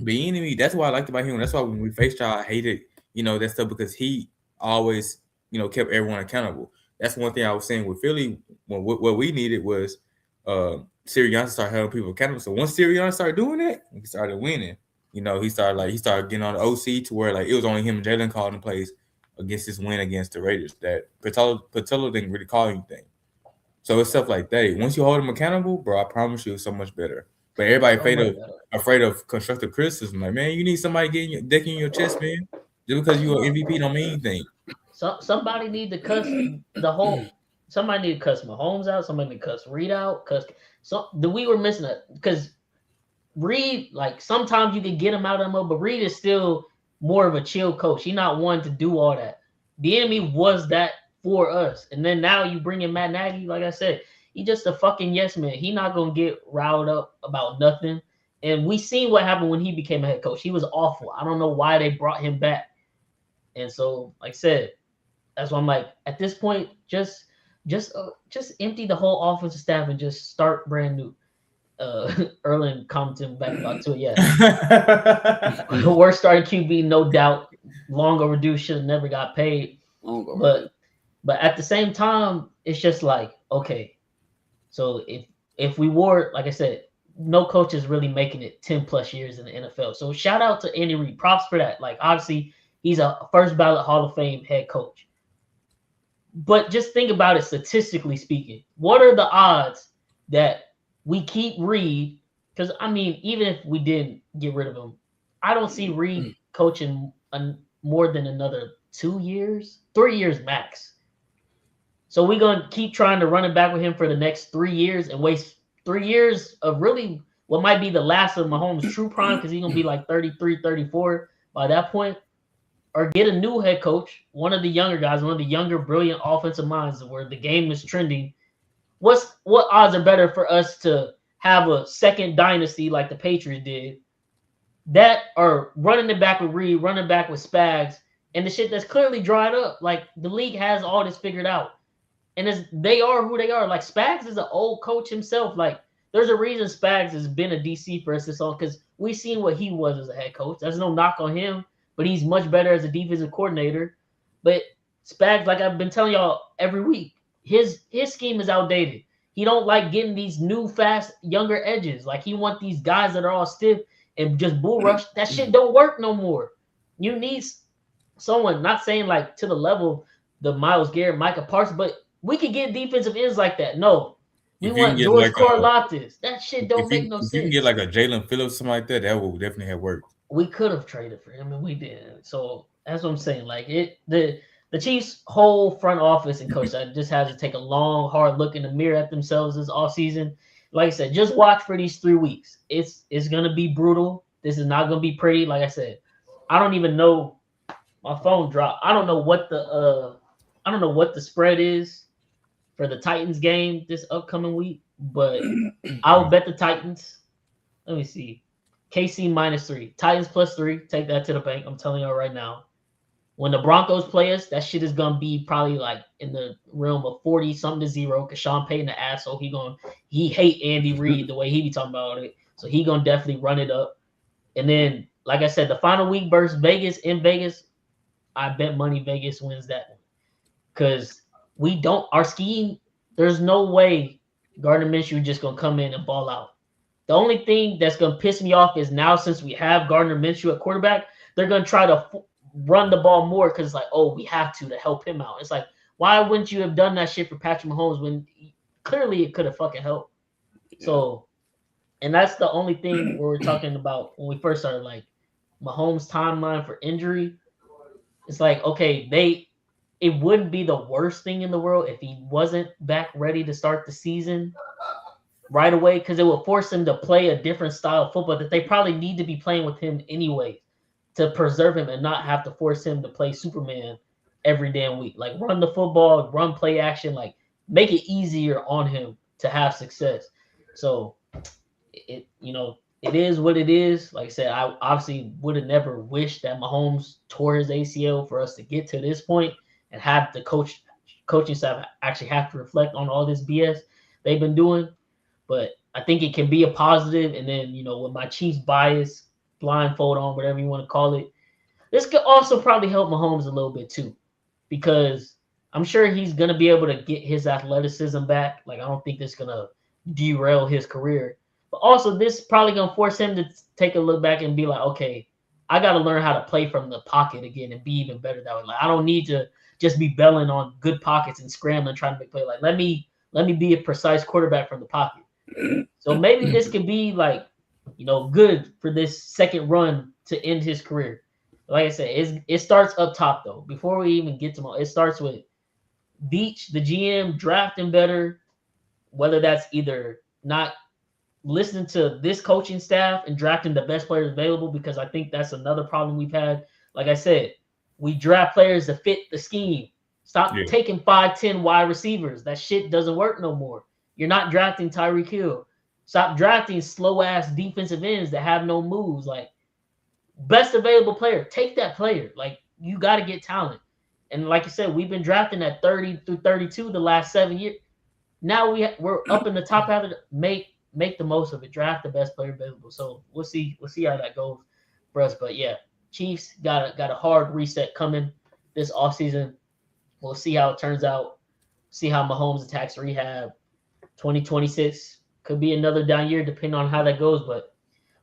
Bieniemy, that's what I liked about him. That's why when we faced y'all, I hated that stuff because he always kept everyone accountable. That's one thing I was saying with Philly. What we needed was Sirianni started holding people accountable. So once Sirianni started doing that, we started winning. He started getting on the OC to where like it was only him and Jalen calling the plays against this win against the Raiders. That Patillo didn't really call anything. So it's stuff like that. Once you hold them accountable, bro, I promise you it's so much better. But everybody afraid of constructive criticism. Like, man, you need somebody decking your chest, man. Just because you're an MVP don't mean anything. Somebody need to cuss somebody need to cuss Mahomes out. Somebody need to cuss Reid out. We were missing it because Reid, like sometimes you can get him out of the mode, but Reid is still more of a chill coach. He's not one to do all that. Bieniemy was that for us, and then now you bring in Matt Nagy. Like I said, he just a fucking yes man. He not gonna get riled up about nothing. And we seen what happened when he became a head coach. He was awful. I don't know why they brought him back. And so, like I said, that's why I'm like, at this point, just empty the whole offensive staff and just start brand new. Erlen commented back about to it. Yeah, the worst starting QB, no doubt. Long overdue. Should have never got paid. But at the same time, it's just like, okay. So if we were, like I said, no coach is really making it 10 plus years in the NFL. So shout out to Andy Reid. Props for that. Like obviously he's a first ballot Hall of Fame head coach. But just think about it statistically speaking. What are the odds that we keep Reid? Because I mean, even if we didn't get rid of him, I don't see Reid coaching more than another 2 years, 3 years max. So we're going to keep trying to run it back with him for the next 3 years and waste 3 years of really what might be the last of Mahomes' true prime because he's going to be like 33, 34 by that point. Or get a new head coach, one of the younger guys, one of the younger, brilliant offensive minds where the game is trending. What odds are better for us to have a second dynasty like the Patriots did that are running it back with Reid, running back with Spags, and the shit that's clearly dried up? Like the league has all this figured out. And they are who they are. Like Spags is an old coach himself. Like there's a reason Spags has been a DC for us this long because we've seen what he was as a head coach. There's no knock on him, but he's much better as a defensive coordinator. But Spags, like I've been telling y'all every week, his scheme is outdated. He don't like getting these new, fast, younger edges. Like he want these guys that are all stiff and just bull rush. That shit don't work no more. You need someone, not saying like to the level of the Myles Garrett, Micah Parsons, but we could get defensive ends like that. No. We want George Karlaftis. That shit don't make no sense. If you can get like a Jalen Phillips, something like that, that will definitely have worked. we could have traded for him and we didn't. So that's what I'm saying. Like the Chiefs' whole front office and coach just has to take a long, hard look in the mirror at themselves this offseason. Like I said, just watch for these 3 weeks. It's gonna be brutal. This is not gonna be pretty. Like I said, I don't even know. My phone dropped. I don't know what the spread is for the Titans game this upcoming week, but I'll bet the Titans. Let me see. KC -3. Titans +3. Take that to the bank. I'm telling y'all right now. When the Broncos play us, that shit is gonna be probably like in the realm of 40 something to 0. Cause Sean Payton the asshole. He hate Andy Reid the way he be talking about it. So he gonna definitely run it up. And then, like I said, the final week versus Vegas in Vegas, I bet money Vegas wins that one. Cause our scheme, there's no way Gardner Minshew just gonna come in and ball out. The only thing that's going to piss me off is now since we have Gardner Minshew at quarterback, they're going to try to run the ball more because it's like, oh, we have to help him out. It's like, why wouldn't you have done that shit for Patrick Mahomes when clearly it could have fucking helped? Yeah. So, and that's the only thing where we're talking about when we first started, like Mahomes' timeline for injury. It's like, okay, it wouldn't be the worst thing in the world if he wasn't back ready to start the season right away, because it will force him to play a different style of football that they probably need to be playing with him anyway to preserve him and not have to force him to play Superman every damn week. Like run the football, run play action, like make it easier on him to have success. So it is what it is. Like I said, I obviously would have never wished that Mahomes tore his ACL for us to get to this point and have the coaching staff actually have to reflect on all this BS they've been doing. But I think it can be a positive. And then, with my Chiefs bias, blindfold on, whatever you want to call it, this could also probably help Mahomes a little bit too, because I'm sure he's going to be able to get his athleticism back. Like, I don't think this is going to derail his career. But also, this is probably going to force him to take a look back and be like, okay, I got to learn how to play from the pocket again and be even better that way. Like, I don't need to just be belling on good pockets and scrambling, trying to make play. Like, let me be a precise quarterback from the pocket. So maybe this could be like, good for this second run to end his career. Like I said, it starts up top though. Before we even get to it starts with Beach, the GM, drafting better, whether that's either not listening to this coaching staff and drafting the best players available, because I think that's another problem we've had. Like I said, we draft players to fit the scheme. Stop taking 5'10" wide receivers. That shit doesn't work no more. You're not drafting Tyreek Hill. Stop drafting slow-ass defensive ends that have no moves. Like, best available player, take that player. Like, you got to get talent. And like you said, we've been drafting at 30 through 32 the last 7 years. Now we're up in the top half of make the most of it. Draft the best player available. So we'll see how that goes for us. But yeah, Chiefs got a hard reset coming this offseason. We'll see how it turns out. See how Mahomes attacks rehab. 2026 could be another down year depending on how that goes, but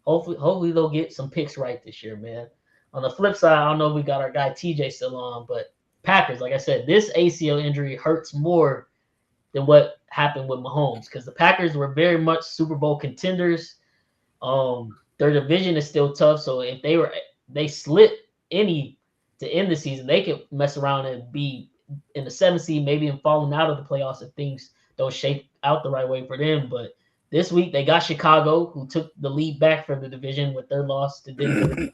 hopefully they'll get some picks right this year, man. On the flip side, I don't know if we got our guy TJ still on, but Packers, like I said, this ACL injury hurts more than what happened with Mahomes, because the Packers were very much Super Bowl contenders. Their division is still tough, so if they slip any to end the season, they could mess around and be in the 7th seed, maybe and falling out of the playoffs if things don't shape out the right way for them. But this week they got Chicago, who took the lead back from the division with their loss to Denver.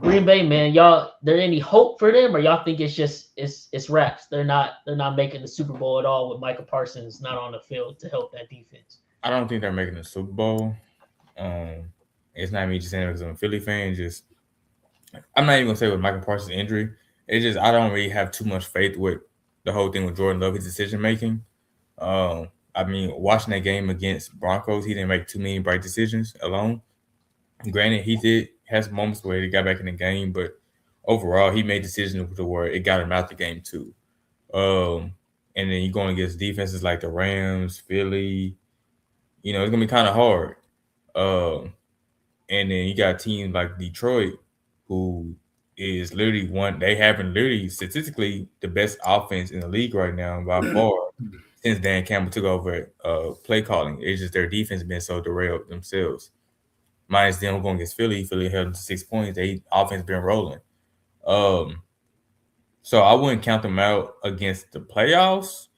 Green Bay, man, y'all, there any hope for them, or y'all think it's wraps? They're not making the Super Bowl at all with Micah Parsons not on the field to help that defense. I don't think they're making the Super Bowl. It's not me just saying it because I'm a Philly fan. Just I'm not even gonna say with Micah Parsons' injury. It's just I don't really have too much faith with the whole thing with Jordan Love, his decision making. I mean, watching that game against Broncos, he didn't make too many bright decisions alone. Granted, he did have some moments where he got back in the game, but overall, he made decisions to where it got him out the game too. And then you're going against defenses like the Rams, Philly. It's gonna be kind of hard. And then you got teams like Detroit, who is literally they having literally statistically the best offense in the league right now by far since Dan Campbell took over play calling. It's just their defense been so derailed themselves. minus them going against Philly. Philly held them to 6 points. They offense been rolling. So I wouldn't count them out against the playoffs.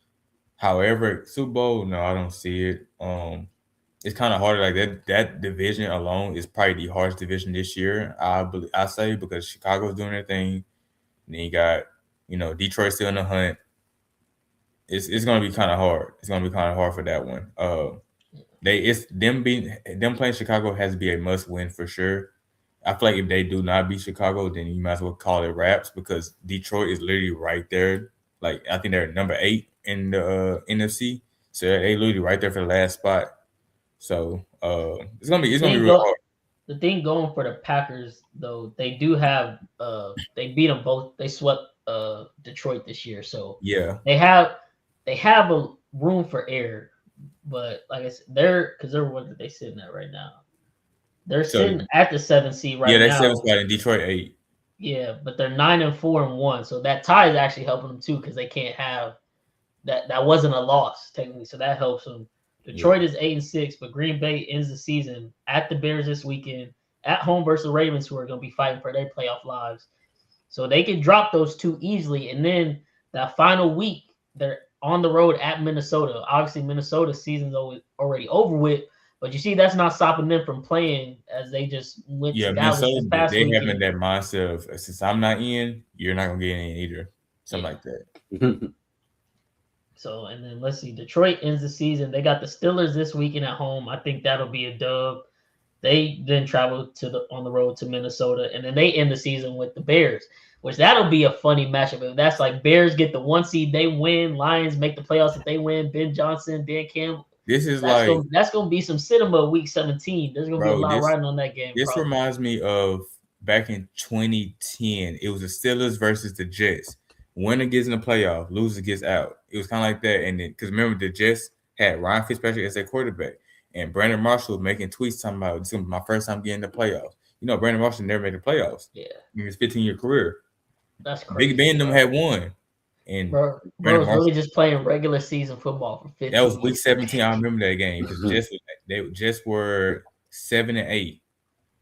However, Super Bowl, no, I don't see it. It's kind of harder. Like that division alone is probably the hardest division this year. I say because Chicago's doing their thing. And then you got, Detroit still in the hunt. It's gonna be kind of hard. It's gonna be kind of hard for that one. Them playing Chicago has to be a must win for sure. I feel like if they do not beat Chicago, then you might as well call it wraps because Detroit is literally right there. Like I think they're number 8 in the NFC, so they literally right there for the last spot. So it's gonna be real hard. The thing going for the Packers though, they do have they beat them both. They swept Detroit this year, so yeah, they have a room for error. But like I said, they're what are they sitting at right now? They're sitting at the 7th seed right now. Yeah, they're 7th spot in Detroit 8. Yeah, but they're 9-4-1, so that tie is actually helping them too because they can't have that. That wasn't a loss technically, so that helps them. Detroit is 8-6, but Green Bay ends the season at the Bears this weekend, at home versus the Ravens, who are going to be fighting for their playoff lives. So they can drop those two easily, and then that final week they're on the road at Minnesota. Obviously, Minnesota's season's already over with. But you see, that's not stopping them from playing as they just went to Dallas this past they weekend. having that mindset of since I'm not in, you're not gonna get in either. Something like that. So and then let's see, Detroit ends the season. They got the Steelers this weekend at home. I think that'll be a dub. They then travel on the road to Minnesota, and then they end the season with the Bears, which that'll be a funny matchup. If that's like Bears get the 1 seed, they win. Lions make the playoffs if they win. Ben Johnson, Dan Campbell. That's gonna be some cinema week 17. There's gonna be a lot riding on that game. This reminds me of back in 2010. It was the Steelers versus the Jets. Winner gets in the playoff, loser gets out. It was kind of like that. And then because remember the Jets had Ryan Fitzpatrick as their quarterback, and Brandon Marshall was making tweets talking about this is gonna be my first time getting the playoffs. Brandon Marshall never made the playoffs. Yeah, in his 15-year career. That's crazy. Big Ben them had won. And bro was really just playing regular season football for 15 That was week 17. I remember that game because they just were 7-8,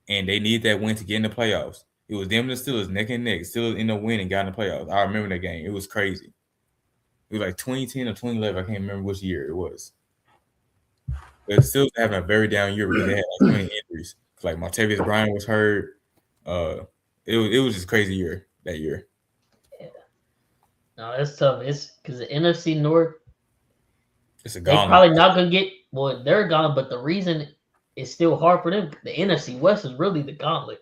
and they needed that win to get in the playoffs. It was them and the Steelers neck and neck. Steelers ended up winning, got in the playoffs. I remember that game. It was crazy. It was like 2010 or 2011. I can't remember which year it was. But the Steelers having a very down year because they had like 20 injuries. Like Martavis Bryant was hurt. It was just a crazy year that year. No, that's tough. It's because the NFC North, it's they're probably not going to get – well, they're gone, but the reason it's still hard for them, the NFC West is really the gauntlet.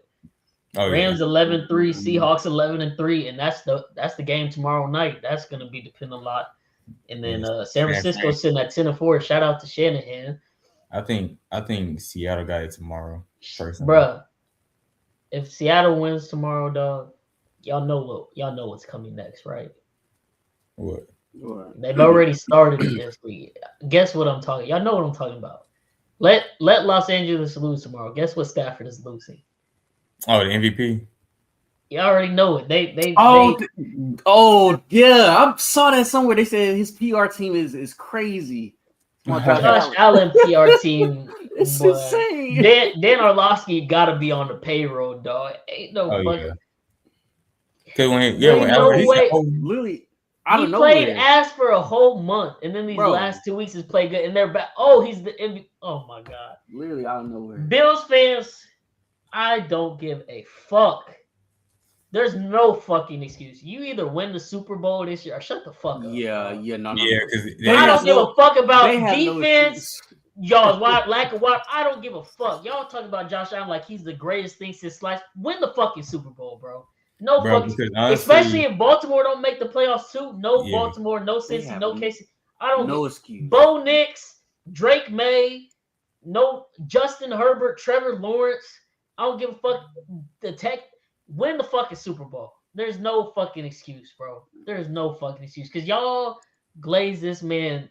Rams 11-3, Seahawks 11-3, and that's the game tomorrow night. That's going to be depending a lot. And then San Francisco sitting at 10-4. Shout out to Shanahan. I think Seattle got it tomorrow. Bruh, if Seattle wins tomorrow, dog, y'all know what's coming next, right? What? They've already started this week. Guess what I'm talking? Y'all know what I'm talking about. Let Los Angeles lose tomorrow. Guess what Stafford is losing? Oh, the MVP. You already know it. Yeah, I saw that somewhere. They said his PR team is crazy. Josh Allen PR team. It's insane. Dan Orlovsky got to be on the payroll, dog. Ain't no fucking. Literally. He played ass for a whole month, and then these last 2 weeks has played good, and they're back. Oh, he's the MVP. Oh my god! Literally out of nowhere. Bills fans, I don't give a fuck. There's no fucking excuse. You either win the Super Bowl this year or shut the fuck up. No. Yeah, I don't give a fuck about defense. Y'all's lack of wide. I don't give a fuck. Y'all talking about Josh Allen like he's the greatest thing since sliced. Win the fucking Super Bowl, bro. No fucking, especially if Baltimore don't make the playoffs too. No Baltimore, no Cincy, no KC. I don't. No excuse. Bo Nix, Drake May, no Justin Herbert, Trevor Lawrence. I don't give a fuck. The Tech win the fucking Super Bowl. There's no fucking excuse, bro. There's no fucking excuse because y'all glaze this man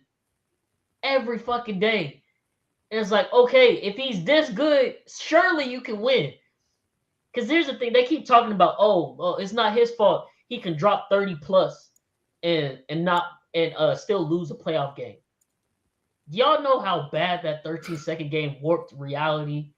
every fucking day. And it's like, okay, if he's this good, surely you can win. Because here's the thing, they keep talking about, oh, it's not his fault. He can drop 30 plus and still lose a playoff game. Y'all know how bad that 13-second game warped reality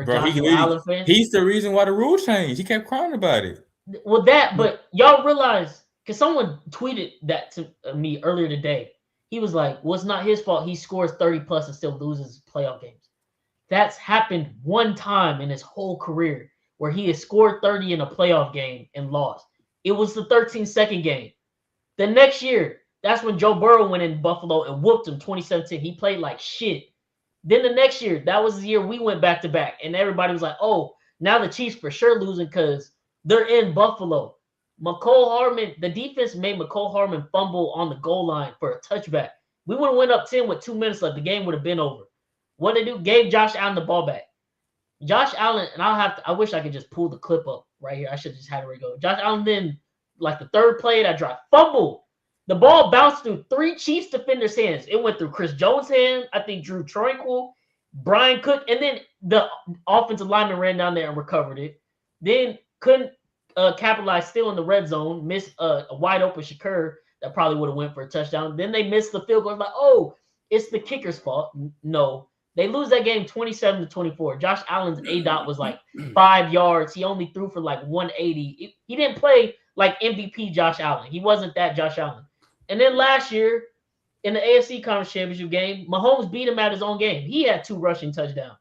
for Bro, Joshua Allen fans. he's the reason why the rule changed. He kept crying about it. Well, but y'all realize, because someone tweeted that to me earlier today. He was like, well, it's not his fault. He scores 30 plus and still loses playoff games. That's happened one time in his whole career where he has scored 30 in a playoff game and lost. It was the 13-second game. The next year, that's when Joe Burrow went in Buffalo and whooped him 2017. He played like shit. Then the next year, that was the year we went back-to-back. And everybody was like, oh, now the Chiefs for sure losing because they're in Buffalo. McCole Hardman, the defense made McCole Hardman fumble on the goal line for a touchback. We would have went up 10 with 2 minutes left. The game would have been over. What they do? Gave Josh Allen the ball back. Josh Allen, and I wish I could just pull the clip up right here. I should have just had it ready to go. Josh Allen then, like the third play of that drive, fumbled. The ball bounced through 3 Chiefs defenders' hands. It went through Chris Jones' hand, I think Drew Tranquil, Brian Cook, and then the offensive lineman ran down there and recovered it. Then couldn't capitalize still in the red zone, missed a wide open Shakur that probably would have went for a touchdown. Then they missed the field goal. Like, oh, it's the kicker's fault. No. They lose that game 27-24. Josh Allen's ADOT was like 5 yards. He only threw for like 180. He didn't play like MVP Josh Allen. He wasn't that Josh Allen. And then last year in the AFC Conference Championship game, Mahomes beat him at his own game. He had 2 rushing touchdowns.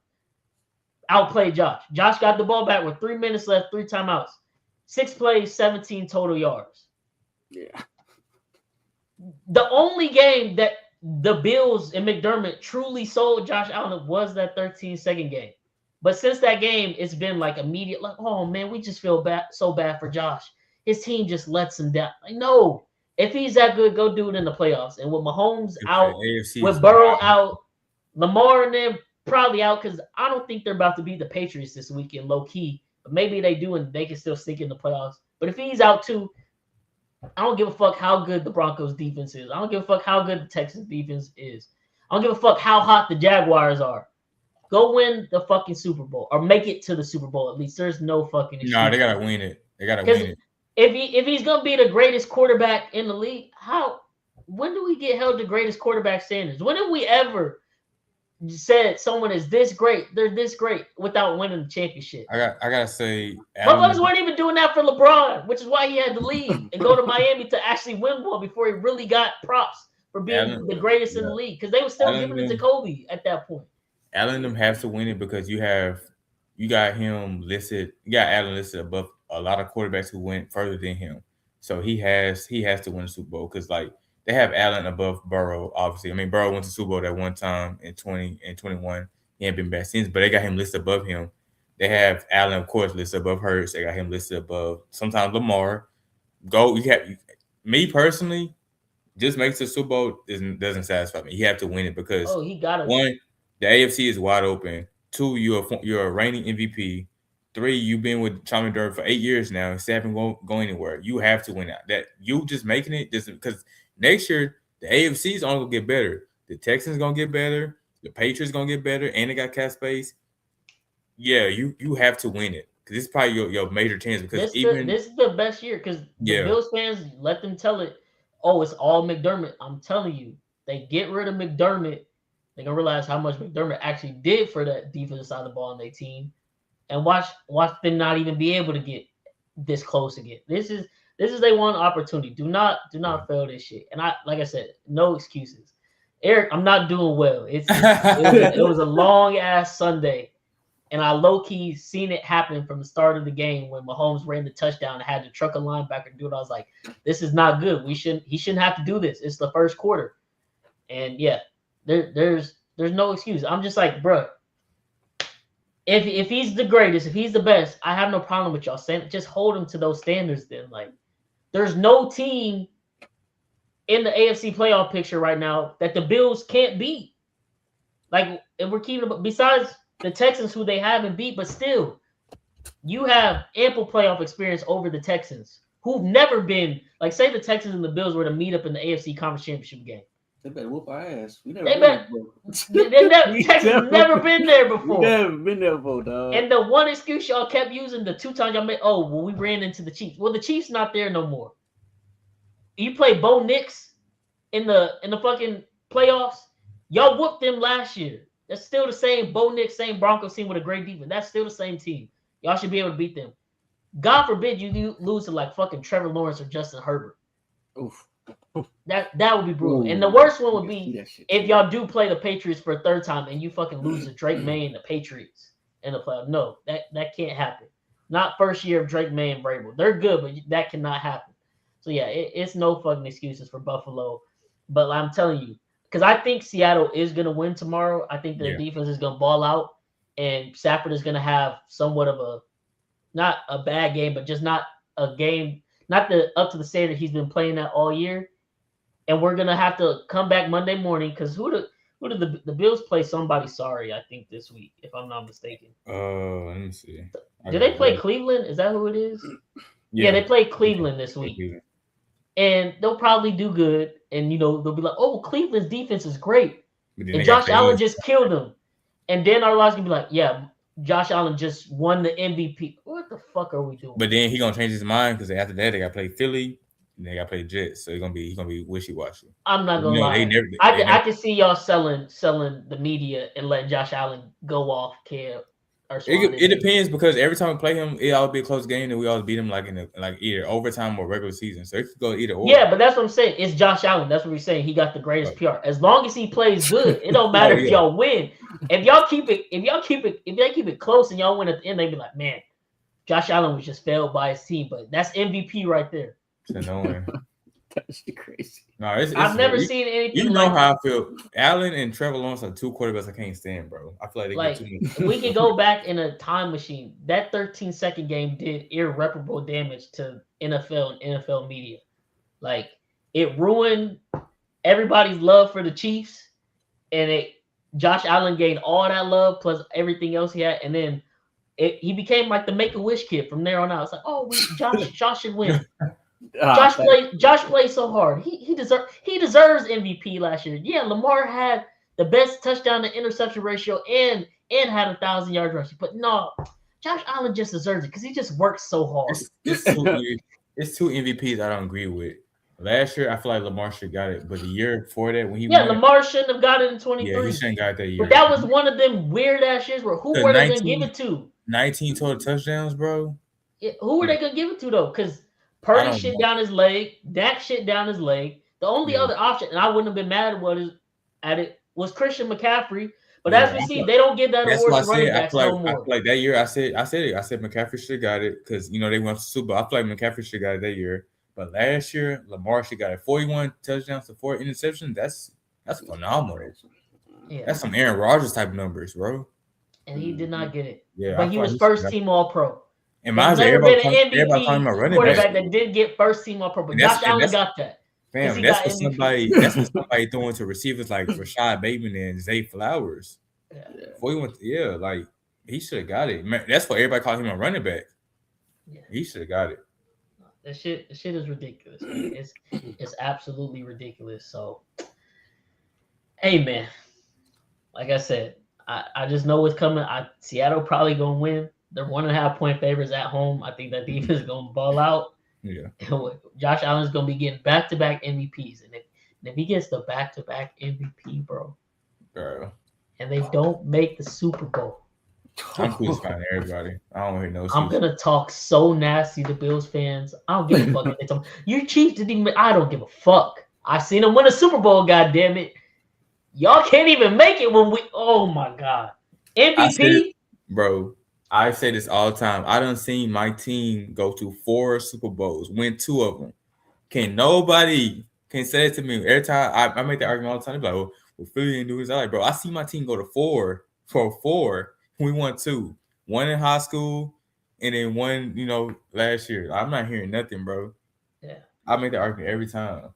Outplayed Josh. Josh got the ball back with 3 minutes left, 3 timeouts. 6 plays, 17 total yards. Yeah. The only game that the Bills and McDermott truly sold Josh Allen was that 13-second game. But since that game, it's been like immediate, like, oh man, we just feel so bad for Josh. His team just lets him down. Like, no. If he's that good, go do it in the playoffs. And with Mahomes out, with Burrow out, Lamar and them probably out, because I don't think they're about to beat the Patriots this weekend, low key. But maybe they do, and they can still sneak in the playoffs. But if he's out too, I don't give a fuck how good the Broncos defense is. I don't give a fuck how good the Texans defense is. I don't give a fuck how hot the Jaguars are. Go win the fucking Super Bowl, or make it to the Super Bowl at least. There's no fucking issue. No, they gotta win it. They gotta win it. If he's gonna be the greatest quarterback in the league, when do we get held to greatest quarterback standards? When have we ever said someone is this great, they're this great without winning the championship? I gotta say, motherfuckers weren't even doing that for LeBron, which is why he had to leave and go to Miami to actually win one before he really got props for being the greatest in the league, because they were still giving it to Kobe at that point. Allen them have to win it because you got him listed. You got Allen listed above a lot of quarterbacks who went further than him. So he has to win the Super Bowl, because like they have Allen above Burrow, obviously. I mean, Burrow went to the Super Bowl that one time in 20 and 21. He ain't been back since, but they got him listed above him. They have Allen, of course, listed above Hurts. They got him listed above sometimes Lamar. Me personally, just makes the Super Bowl doesn't satisfy me. You have to win it because he got it. 1, the AFC is wide open. 2, you're a reigning MVP. 3, you've been with Tommy Durden for 8 years now. 7, won't go anywhere. You have to win out. That you just making it just because next year the AFC is only gonna get better. The Texans gonna get better. The Patriots gonna get better, and they got cap space. Yeah, you have to win it because it's probably your major chance. Because this is the best year because the Bills fans, let them tell it. Oh, it's all McDermott. I'm telling you, they get rid of McDermott, they're gonna realize how much McDermott actually did for that defensive side of the ball on their team. And watch them not even be able to get this close again. This is their one opportunity. Do not fail this shit. And like I said, no excuses. Eric, I'm not doing well. It was a long ass Sunday, and I low key seen it happen from the start of the game when Mahomes ran the touchdown and had to truck a linebacker do it. I was like, this is not good. He shouldn't have to do this. It's the first quarter, and yeah, there's no excuse. I'm just like, bro. If he's the greatest, if he's the best, I have no problem with y'all saying just hold him to those standards then. Like, there's no team in the AFC playoff picture right now that the Bills can't beat. Like, if we're keeping besides the Texans, who they haven't beat, but still, you have ample playoff experience over the Texans, who've never been, like, say the Texans and the Bills were to meet up in the AFC Conference Championship game. They better whoop our ass. Texas never been there before. Never been there before, dog. And the one excuse y'all kept using, the 2 times y'all made, we ran into the Chiefs. Well, the Chiefs not there no more. You play Bo Nix in the fucking playoffs. Y'all whooped them last year. That's still the same Bo Nix, same Broncos team with a great defense. That's still the same team. Y'all should be able to beat them. God forbid you lose to like fucking Trevor Lawrence or Justin Herbert. Oof. That would be brutal. Ooh, and the worst one would be that shit if too. y'all do play the Patriots for a third time and you fucking lose to Drake May and the Patriots in the playoff. No, that can't happen. Not first year of Drake May and Vrabel. They're good, but that cannot happen. So yeah, it's no fucking excuses for Buffalo. But I'm telling you, because I think Seattle is gonna win tomorrow. I think their defense is gonna ball out, and Stafford is gonna have somewhat of a not a bad game, but just not a game, not the up to the standard he's been playing at all year. And we're gonna have to come back Monday morning because who did the Bills play? Somebody sorry, I think this week, if I'm not mistaken. Let me see. Did they play Cleveland? Is that who it is? Yeah, they played Cleveland this week. And they'll probably do good. And they'll be like, oh, Cleveland's defense is great. And Josh Allen just killed them. And then our last gonna be like, yeah, Josh Allen just won the MVP. What the fuck are we doing? But then he gonna change his mind because after that they gotta play Philly. And they got to play the Jets, so he's gonna be wishy-washy. I'm not gonna lie. I can see y'all selling the media and letting Josh Allen go off camp. It depends because every time we play him, it always be a close game, and we always beat him like in either overtime or regular season. So it could go either or. Yeah, but that's what I'm saying. It's Josh Allen. That's what we're saying. He got the greatest PR. As long as he plays good, it don't matter if y'all win. If they keep it close and y'all win at the end, they be like, man, Josh Allen was just failed by his team. But that's MVP right there. It's annoying. That's crazy. No, I've never seen anything. You know how I feel. Allen and Trevor Lawrence are two quarterbacks I can't stand, bro. I feel like they get too much. If we could go back in a time machine, that 13-second game did irreparable damage to NFL and NFL media. Like it ruined everybody's love for the Chiefs, and Josh Allen gained all that love plus everything else he had, and then he became like the Make-A-Wish kid from there on out. It's like, oh, Josh should win. Josh played so hard. He deserves MVP last year. Yeah, Lamar had the best touchdown to interception ratio and had 1,000-yard rushing. But no, Josh Allen just deserves it because he just works so hard. It's two MVPs I don't agree with. Last year, I feel like Lamar should have got it, but the year before that, when he won, Lamar shouldn't have got it in 23. Yeah, he shouldn't have got that year. But that was one of them weird ass years where who were they gonna give it to? 19 total touchdowns, bro. Yeah, who were they gonna give it to though? Because Purdy shit down his leg, Dak shit down his leg. The only other option, and I wouldn't have been mad at it, was Christian McCaffrey. But as we see, they don't get that award to running backs no more. I feel like that year, I said McCaffrey should have got it because they went to Super Bowl. I feel like McCaffrey should have got it that year. But last year, Lamar should got it. 41 touchdowns to 4 interceptions. That's phenomenal. Yeah. That's some Aaron Rodgers type numbers, bro. And he did not get it. Yeah, but he was first team All-Pro. And mine's everybody calling him a running quarterback that did get first team All-Pro, but Josh Allen got that. Fam, that's what somebody throwing to receivers like Rashad Bateman and Zay Flowers. Yeah. He should have got it. Man, that's why everybody called him a running back. Yeah. He should have got it. The shit is ridiculous. It's absolutely ridiculous. So, hey man, like I said, I just know what's coming. Seattle probably gonna win. They're 1.5 point favorites at home. I think that defense is gonna ball out. Yeah. Josh Allen's gonna be getting back-to-back MVPs, and if he gets the back-to-back MVP, bro, and they don't make the Super Bowl, I'm crucifying everybody. I don't hear no. I'm gonna talk so nasty to Bills fans. I don't give a fuck if they tell me your Chiefs didn't even. I don't give a fuck. I seen them win a Super Bowl. God damn it, y'all can't even make it when we. Oh my god, MVP, bro. I say this all the time. I done seen my team go to 4 Super Bowls, win 2 of them. Nobody can say it to me. Every time I make that argument all the time, they're like, well, Philly didn't do his. I'm like, bro, I see my team go to 4 for 4. We won 2. 1 in high school and then 1, last year. I'm not hearing nothing, bro. Yeah. I make that argument every time.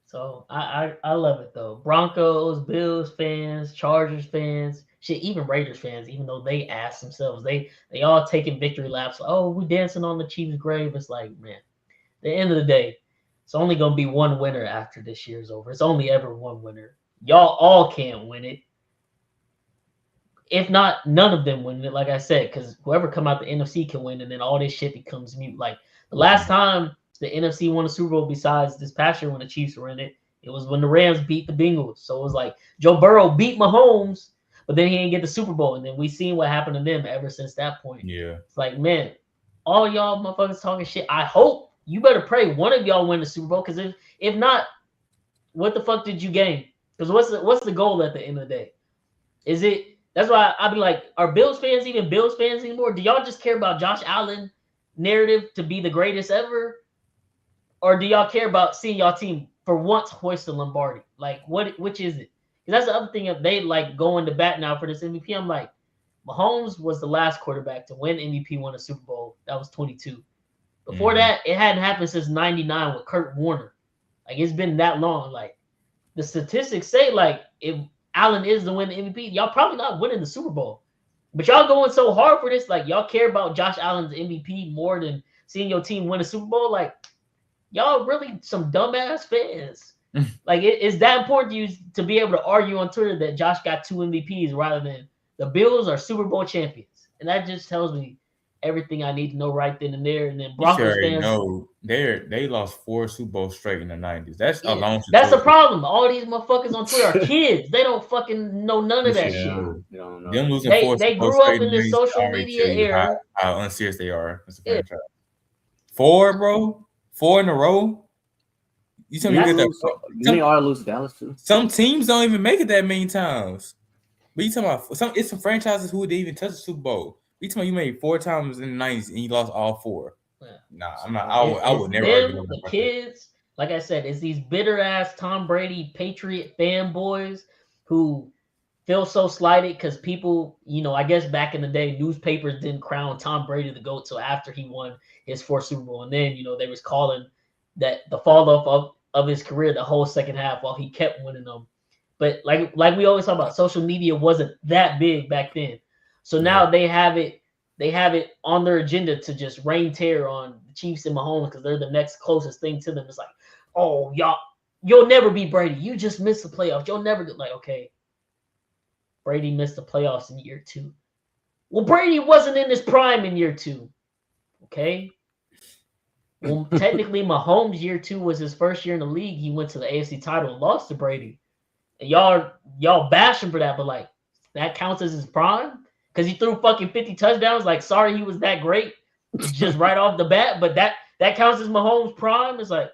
So I love it though. Broncos, Bills fans, Chargers fans. Shit, even Raiders fans, even though they ask themselves, they all taking victory laps. Like, oh, we dancing on the Chiefs' grave. It's like, man, at the end of the day, it's only gonna be one winner after this year's over. It's only ever one winner. Y'all all can't win it. If not, none of them win it. Like I said, because whoever come out the NFC can win, and then all this shit becomes mute. Like the last time the NFC won a Super Bowl, besides this past year when the Chiefs were in it, it was when the Rams beat the Bengals. So it was like Joe Burrow beat Mahomes. but then he didn't get the Super Bowl, and then we seen what happened to them ever since that point. Yeah. It's like, man, all y'all motherfuckers talking shit. I hope you better pray one of y'all win the Super Bowl, because if not, what the fuck did you gain? Because what's the goal at the end of the day? Is it? That's why I'd be like, are Bills fans even Bills fans anymore? Do y'all just care about Josh Allen narrative to be the greatest ever? Or do y'all care about seeing y'all team for once hoist the Lombardi? Like, which is it? Because that's the other thing. If they like going to bat now for this MVP, I'm like, Mahomes was the last quarterback to win MVP, win a Super Bowl. That was 22. Before that, it hadn't happened since 99 with Kurt Warner. Like, it's been that long. Like, the statistics say, like, if Allen is the win the MVP, y'all probably not winning the Super Bowl. But y'all going so hard for this, like, y'all care about Josh Allen's MVP more than seeing your team win a Super Bowl. Like, y'all really some dumbass fans. Like, it's that important to you to be able to argue on Twitter that Josh got 2 MVPs rather than the Bills are Super Bowl champions. And that just tells me everything I need to know right then and there. And then Broncos fans know they lost 4 Super Bowls straight in the 90s. That's a long. That's the problem. All these motherfuckers on Twitter are kids. They don't fucking know none of that shit. They don't know. Them losing they grew up in the social media era. How unserious they are. That's a franchise. 4, bro. 4 in a row. You tell me you get that. They are lose to Dallas too. Some teams don't even make it that many times. But you talking about it's some franchises who didn't even touch the Super Bowl. You talking about you made 4 times in the 90s and you lost all 4. Yeah. Nah, I'm not. I would never argue with the kids. Like I said, it's these bitter ass Tom Brady Patriot fanboys who feel so slighted because people, I guess back in the day, newspapers didn't crown Tom Brady the GOAT till after he won his 4th Super Bowl, and then they was calling that the fall off of his career the whole second half while he kept winning them. But like we always talk about, social media wasn't that big back then. So now they have it on their agenda to just rain terror on the Chiefs and Mahomes because they're the next closest thing to them. It's like, oh, you'll never beat Brady. You just missed the playoffs. You'll never get okay. Brady missed the playoffs in year 2. Well, Brady wasn't in his prime in year 2. Okay. Well, technically, Mahomes' year 2 was his first year in the league. He went to the AFC title and lost to Brady. And y'all bash him for that, but that counts as his prime because he threw fucking 50 touchdowns. Like, sorry, he was that great just right off the bat, but that counts as Mahomes' prime. It's like,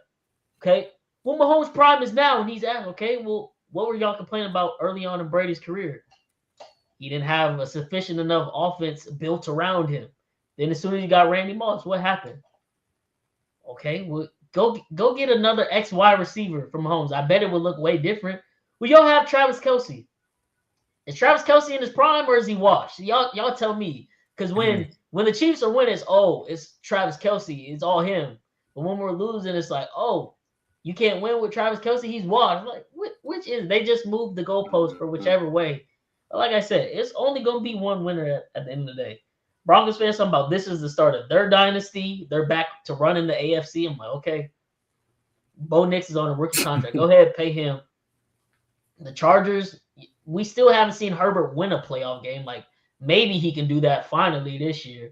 okay, well, Mahomes' prime is now, and he's at okay. Well, what were y'all complaining about early on in Brady's career? He didn't have a sufficient enough offense built around him. Then as soon as you got Randy Moss, what happened? Okay, well, go get another XY receiver from Mahomes. I bet it would look way different. Well, y'all have Travis Kelce. Is Travis Kelce in his prime or is he washed? Y'all tell me. Because when the Chiefs are winning, it's Travis Kelce. It's all him. But when we're losing, it's like, oh, you can't win with Travis Kelce. He's washed. Like, which is? They just moved the goalpost for whichever way. But like I said, it's only going to be one winner at the end of the day. Broncos fans talking about this is the start of their dynasty. They're back to running the AFC. I'm like, okay. Bo Nix is on a rookie contract. Go ahead, pay him. The Chargers, we still haven't seen Herbert win a playoff game. Like, maybe he can do that finally this year.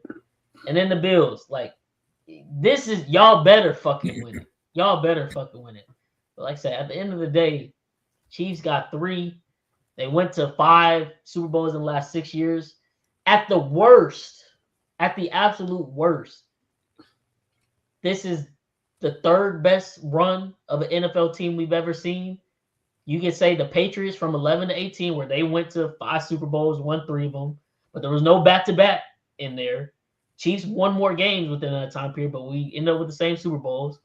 And then the Bills, this is y'all better fucking win it. Y'all better fucking win it. But like I said, at the end of the day, Chiefs got 3. They went to 5 Super Bowls in the last 6 years. At the worst, at the absolute worst, this is the 3rd best run of an NFL team we've ever seen. You can say the Patriots from 11 to 18, where they went to 5 Super Bowls, won 3 of them, but there was no back-to-back in there. Chiefs won more games within that time period, but we ended up with the same Super Bowls.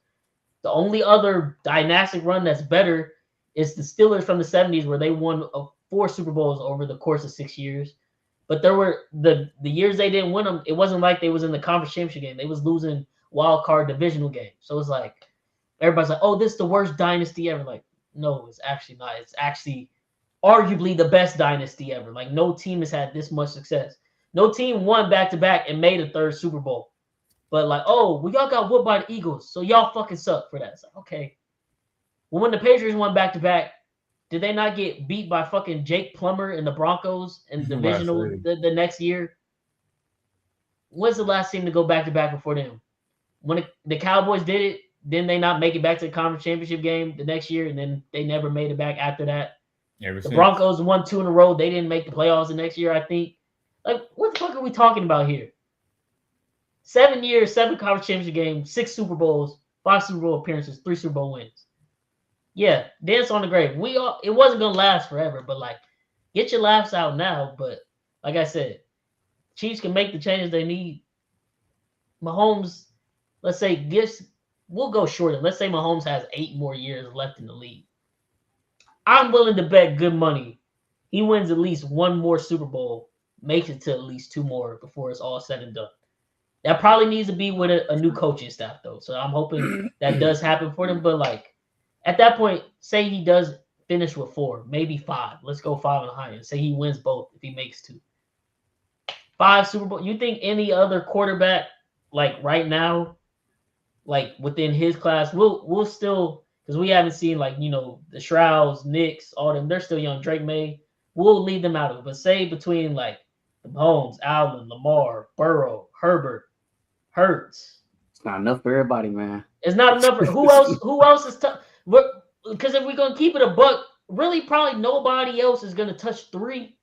The only other dynastic run that's better is the Steelers from the 70s, where they won 4 Super Bowls over the course of 6 years. But there were the years they didn't win them, it wasn't like they was in the conference championship game. They was losing wild card divisional games. So it's like, everybody's like, oh, this is the worst dynasty ever. Like, no, it's actually not. It's actually arguably the best dynasty ever. Like, no team has had this much success. No team won back-to-back and made a 3rd Super Bowl. But y'all got whooped by the Eagles, so y'all fucking suck for that. It's like, okay. Well, when the Patriots won back-to-back, did they not get beat by fucking Jake Plummer and the Broncos in divisional the next year? When's the last team to go back-to-back before them? When the Cowboys did it, didn't they not make it back to the conference championship game the next year, and then they never made it back after that? The Broncos won 2 in a row. They didn't make the playoffs the next year, I think. Like, what the fuck are we talking about here? 7 years, 7 conference championship games, 6 Super Bowls, 5 Super Bowl appearances, 3 Super Bowl wins. Yeah, dance on the grave. It wasn't gonna last forever, but like, get your laughs out now. But like I said, Chiefs can make the changes they need. Mahomes, let's say, we'll go shorter. Let's say Mahomes has 8 more years left in the league. I'm willing to bet good money he wins at least 1 more Super Bowl, makes it to at least 2 more before it's all said and done. That probably needs to be with a new coaching staff, though. So I'm hoping that does happen for them. But like, at that point, say he does finish with 4, maybe 5. Let's go 5 on the high end. Say he wins both if he makes 2. 5 Super Bowl. You think any other quarterback, like right now, like within his class, we'll still, because we haven't seen like, the Shrouds, Knicks, all them, they're still young. Drake May, we'll leave them out of it. But say between like the Mahomes, Allen, Lamar, Burrow, Herbert, Hurts. It's not enough for everybody, man. It's not enough for who else is tough? Because if we're gonna keep it a buck, really probably nobody else is gonna touch 3.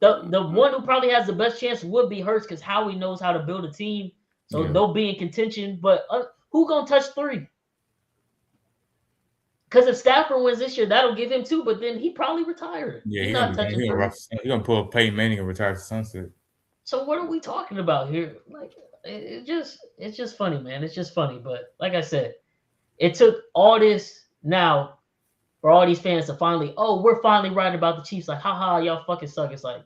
The one who probably has the best chance would be Hurts because Howie knows how to build a team, so they'll be in contention. But who gonna touch 3? Because if Stafford wins this year, that'll give him 2. But then he probably retired. Yeah, he's not touching 3. He's gonna pull Peyton Manning and retire to sunset. So what are we talking about here? Like, it's just funny, man. It's just funny. But like I said, it took all this now for all these fans to finally, we're finally right about the Chiefs. Like, haha, y'all fucking suck. It's like,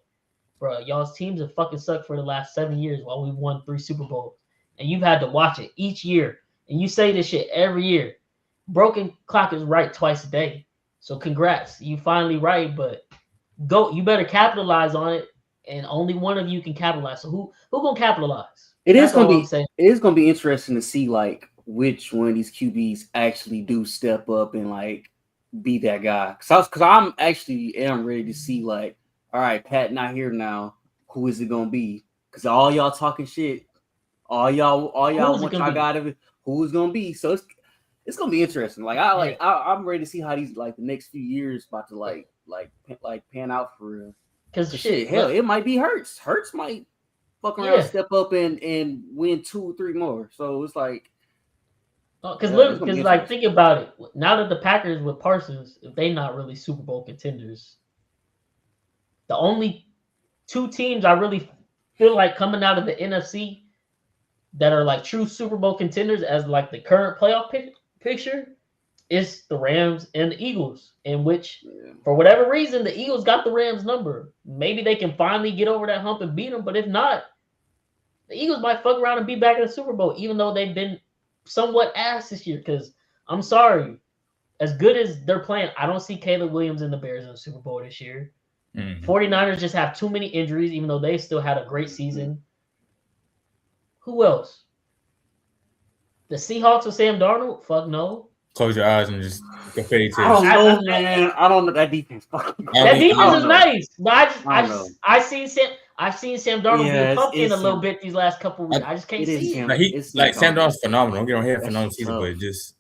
bro, y'all's teams have fucking sucked for the last 7 years while we won 3 Super Bowls. And you've had to watch it each year. And you say this shit every year. Broken clock is right twice a day. So congrats. You finally right, but you better capitalize on it. And only one of you can capitalize. So who gonna capitalize? It is gonna be interesting to see like which one of these QBs actually do step up and like be that guy. Cause I'm actually am ready to see like, all right, Pat not here now. Who is it gonna be? Cause all y'all talking shit. All y'all want y'all got of it. Who is gonna be? So it's gonna be interesting. Like I'm ready to see how these like the next few years about to like pan out for real. Because shit, hell, it might be Hurts. Hurts might fuck around, step up and win 2 or 3 more. So it's like, because like think about it. Now that the Packers with Parsons, if they not really Super Bowl contenders, the only 2 teams I really feel like coming out of the NFC that are like true Super Bowl contenders as like the current playoff picture is the Rams and the Eagles, in which, for whatever reason, the Eagles got the Rams number. Maybe they can finally get over that hump and beat them, but if not, the Eagles might fuck around and be back in the Super Bowl, even though they've been somewhat ass this year. Because I'm sorry, as good as they're playing, I don't see Caleb Williams and the Bears in the Super Bowl this year. 49ers just have too many injuries, even though they still had a great season. Who else? The Seahawks with Sam Darnold? Fuck no. Close your eyes and just go fade to. I don't know, man. I don't know that defense. That defense is nice, but I've seen Sam Darnold be a pumpkin a little bit these last couple weeks. I just can't see it. Like Sam Darnold's phenomenal. Don't get on here phenomenal season, but just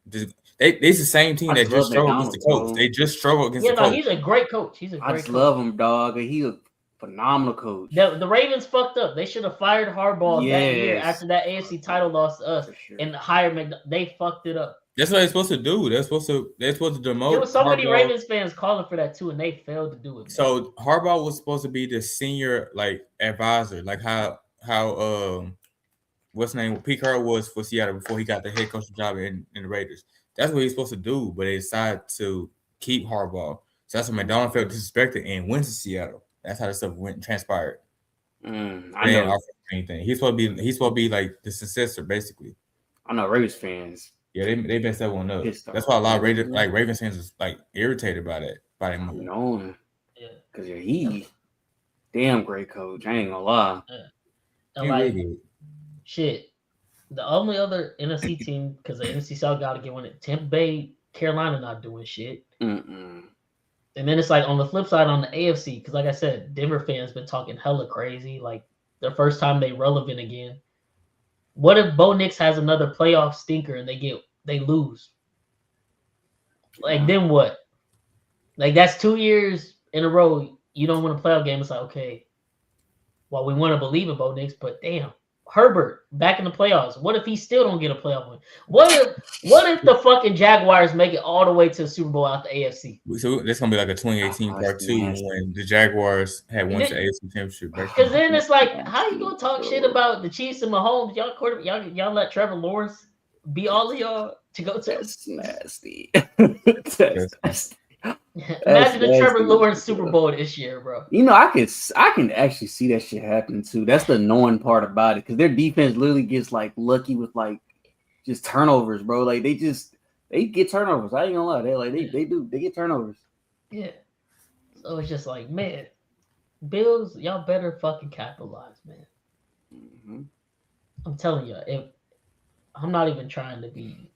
they's the same team that just struggled against the coach. They just struggle against the coach. He's a great coach. I just love him, dog. He's a phenomenal coach. The Ravens fucked up. They should have fired Harbaugh that year after that AFC title loss to us and hired They fucked it up. That's what they're supposed to do. They're supposed to demote. There were so many Ravens fans calling for that too, and they failed to do it. So Harbaugh was supposed to be the senior like advisor, like how what's his name Pete Carroll was for Seattle before he got the head coaching job in the Raiders. That's what he's supposed to do, but they decided to keep Harbaugh. So that's when McDonald felt disrespected and went to Seattle. That's how this stuff transpired. I know. Anything. He's supposed to be like the successor, basically. I know Ravens fans. Yeah, they messed that one up. That's why a lot of Ravens fans is like irritated by that move. No, because he damn great coach. I ain't gonna lie. And like shit, the only other NFC team, because the NFC South got to get one. Tampa Bay, Carolina not doing shit. And then it's like on the flip side on the AFC, because like I said, Denver fans been talking hella crazy. Like the first time they relevant again. What if Bo Nix has another playoff stinker and they lose? Like then what? Like that's 2 years in a row you don't win a playoff game. It's like, okay, well, we want to believe in Bo Nix, but damn, Herbert back in the playoffs. What if he still don't get a playoff win? What if the fucking Jaguars make it all the way to the Super Bowl out the AFC? So that's gonna be like a 2018 part 2 when the Jaguars had won the AFC Championship. Because then it's like, how you gonna talk shit about the Chiefs and Mahomes? Y'all let Trevor Lawrence be all of y'all to go to. That's nasty. That's Imagine the Trevor Lawrence Super Bowl this year, bro. You know, I can actually see that shit happening too. That's the annoying part about it, because their defense literally gets like lucky with like just turnovers, bro. Like they get turnovers. I ain't gonna lie, they get turnovers. Yeah. So it's just like, man, Bills, y'all better fucking capitalize, man. Mm-hmm. I'm telling you, if I'm not even trying to be.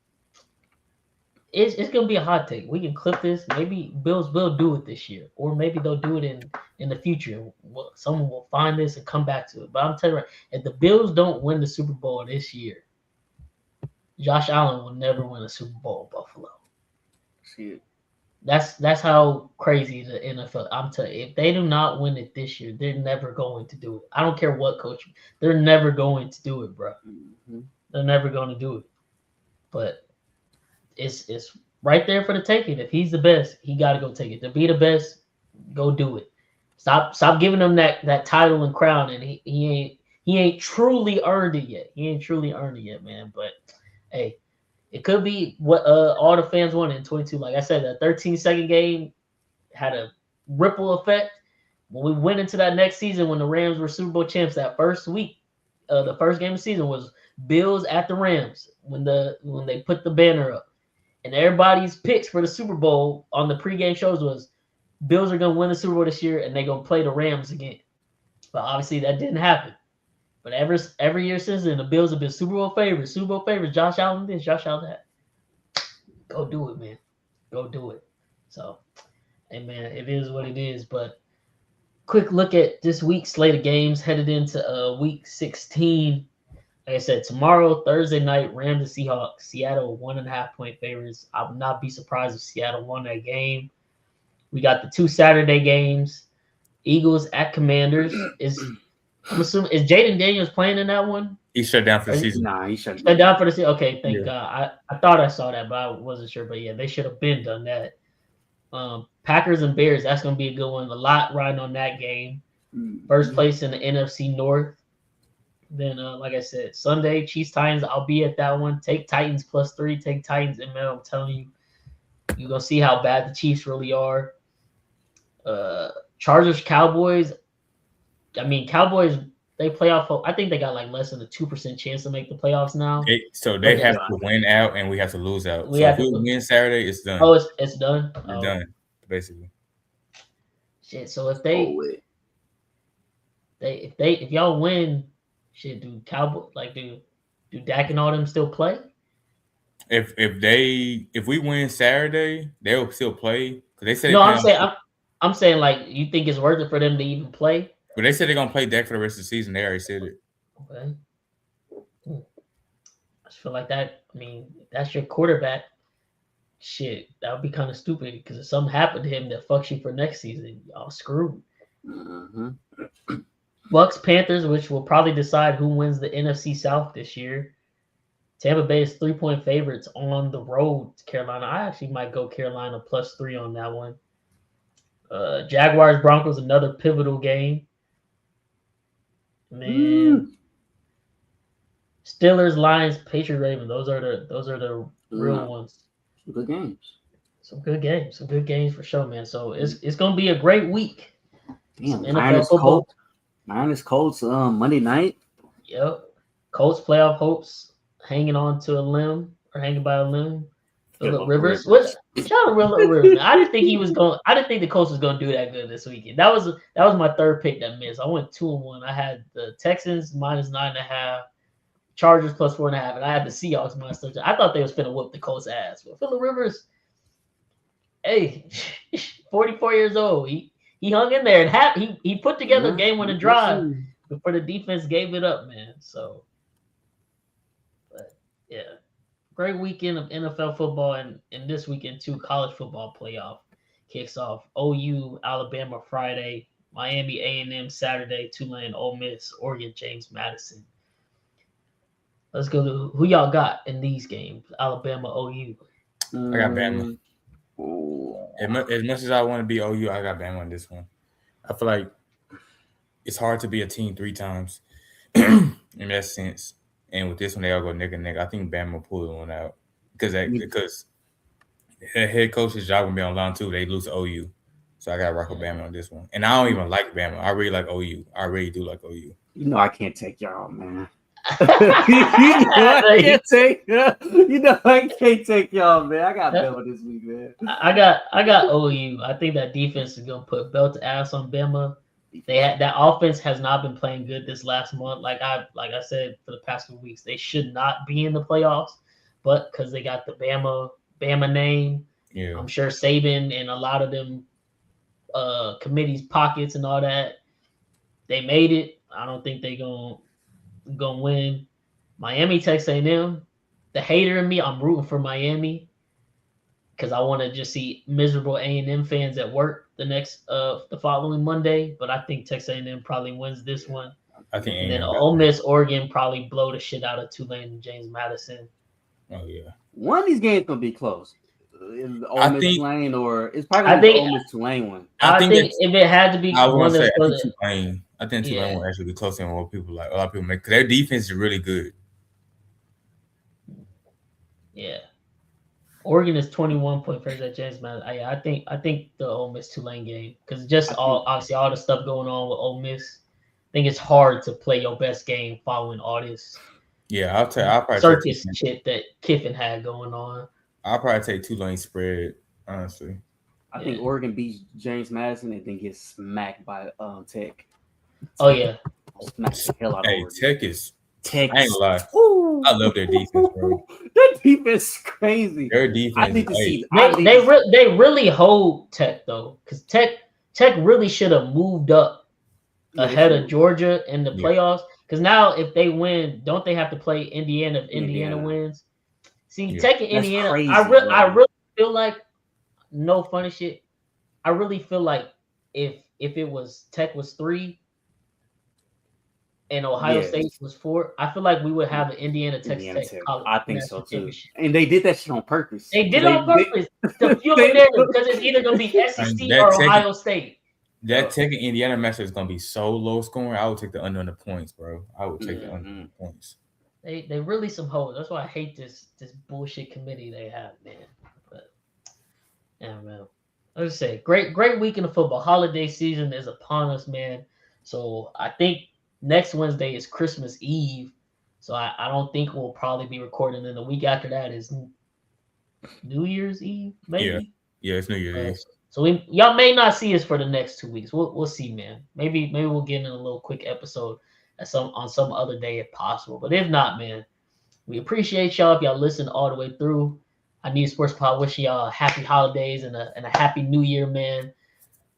It's gonna be a hot take. We can clip this. Maybe Bills will do it this year, or maybe they'll do it in the future. Someone will find this and come back to it. But I'm telling you, if the Bills don't win the Super Bowl this year, Josh Allen will never win a Super Bowl in Buffalo. Shit. That's how crazy the NFL. I'm telling you, if they do not win it this year, they're never going to do it. I don't care what coach. They're never going to do it, bro. Mm-hmm. They're never going to do it. But it's right there for the taking. If he's the best, he got to go take it. To be the best, go do it. Stop giving him that title and crown, and he ain't truly earned it yet. He ain't truly earned it yet, man. But hey, it could be what all the fans wanted in 22. Like I said, that 13-second game had a ripple effect. When we went into that next season, when the Rams were Super Bowl champs, that first week, the first game of the season was Bills at the Rams when they put the banner up. And everybody's picks for the Super Bowl on the pregame shows was Bills are going to win the Super Bowl this year and they're going to play the Rams again. But obviously that didn't happen. But every year since then, the Bills have been Super Bowl favorites. Super Bowl favorites. Josh Allen this, Josh Allen that. Go do it, man. Go do it. So, hey, man, it is what it is. But quick look at this week's slate of games headed into week 16. Like I said, tomorrow, Thursday night, Rams and Seahawks. Seattle 1.5-point favorites. I would not be surprised if Seattle won that game. We got the 2 Saturday games. Eagles at Commanders. I'm assuming is Jaden Daniels playing in that one? He shut down for the season. Nah, he shut down for the season. Okay, thank God. I thought I saw that, but I wasn't sure. But yeah, they should have been done that. Packers and Bears. That's going to be a good one. A lot riding on that game. First place in the NFC North. Then, like I said, Sunday, Chiefs Titans. I'll be at that one. Take Titans +3. Take Titans ML. I'm telling you, you're gonna see how bad the Chiefs really are. Chargers Cowboys. I mean, Cowboys. They playoff hope. I think they got like less than a 2% chance to make the playoffs now. They have to win out, and we have to lose out. If we win Saturday, it's done. Oh, it's done. It's done, basically. Shit. So if if y'all win. Shit, do Cowboy do Dak and all them still play? If we win Saturday, they'll still play because they said. No, I'm saying like you think it's worth it for them to even play. But they said they're gonna play Dak for the rest of the season. They already said it. Okay. I just feel like that. I mean, if that's your quarterback. Shit, that would be kind of stupid because if something happened to him that fucks you for next season, y'all screwed. Mm-hmm. Bucks Panthers, which will probably decide who wins the NFC South this year. Tampa Bay is 3-point favorites on the road to Carolina. I actually might go Carolina +3 on that one. Jaguars Broncos, another pivotal game. Man, Steelers Lions Patriots Ravens. Those are the real ones. Good games. Some good games for sure, man. So it's gonna be a great week. Damn, NFL football. Niners Colts Monday night. Yep. Colts playoff hopes hanging on to a limb or hanging by a limb. Phillip Rivers. Shout out to Phillip Rivers. I didn't think the Colts was gonna do that good this weekend. That was my third pick that missed. I went 2-1. I had the Texans -9.5, Chargers +4.5, and I had the Seahawks -13. I thought they was finna whoop the Colts ass. But Phillip Rivers, hey, 44 years old. He hung in there and he put together a game-winning drive before the defense gave it up, man. So, but yeah, great weekend of NFL football and this weekend too, college football playoff. kicks off. OU, Alabama Friday, Miami A&M Saturday, Tulane, Ole Miss, Oregon, James Madison. Let's go to who y'all got in these games. Alabama, OU. I got Bama. As much as I want to be OU, I got Bama on this one. I feel like it's hard to be a team 3 times in that sense. And with this one, they all go neck and neck. I think Bama pulled one out because the head coach's job will be on line too. They lose to OU. So I got to rock with Bama on this one. And I don't even like Bama. I really like OU. I really do like OU. You know I can't take y'all, man. I can't take y'all, man. I got Bama this week, man. I got OU. I think that defense is gonna put belt to ass on Bama. That offense has not been playing good this last month. Like I said for the past 2 weeks, they should not be in the playoffs, but because they got the Bama name, yeah, I'm sure Saban and a lot of them committees pockets and all that, they made it. I don't think they gonna win. Miami, Texas A&M. The hater in me, I'm rooting for Miami because I want to just see miserable A&M fans at work the following Monday. But I think Texas A&M probably wins this one. I think. And then Ole Miss, Oregon probably blow the shit out of Tulane and James Madison. Oh yeah. One of these games gonna be close. Ole Miss Tulane, or it's probably gonna be the Ole Miss Tulane one. I think if it had to be one that's Tulane. I think Tulane will actually be closer than what people like. A lot of people make because their defense is really good. Yeah, Oregon is 21-point favorite at James Madison. I think the Ole Miss Tulane game because obviously all the stuff going on with Ole Miss. I think it's hard to play your best game following all this. Yeah, I'll probably circus shit that Kiffin had going on. I'll probably take Tulane spread, honestly. I think Oregon beats James Madison and then gets smacked by Tech. Oh yeah, smack the hell out of Oregon. Tech. I ain't gonna lie. Ooh. I love their defense, bro. Their defense is crazy. Their defense. I need to see. They really hold Tech though, because Tech really should have moved up ahead of Georgia in the playoffs. Because now if they win, don't they have to play Indiana if Indiana wins? See, Tech and Indiana, crazy, I really feel like, no funny shit. I really feel like if it was Tech was 3 and Ohio State was 4, I feel like we would have an Indiana Tech. I think so too. And they did that shit on purpose. They did it on purpose to fuel the narrative because it's either gonna be SEC or Ohio State. That Tech and Indiana matchup is gonna be so low scoring. I would take the under on the points, bro. I would take the under on the points. They really some hoes. That's why I hate this bullshit committee they have, man. But yeah, man. Let's say great weekend of football. Holiday season is upon us, man. So I think next Wednesday is Christmas Eve. So I don't think we'll probably be recording. And the week after that is New Year's Eve, maybe. Yeah, it's New Year's Eve. So y'all may not see us for the next 2 weeks. We'll see, man. Maybe we'll get in a little quick episode on some other day if possible. But if not, man, we appreciate y'all if y'all listen all the way through. I Need Sports Pod wishing y'all happy holidays and a happy New Year, man.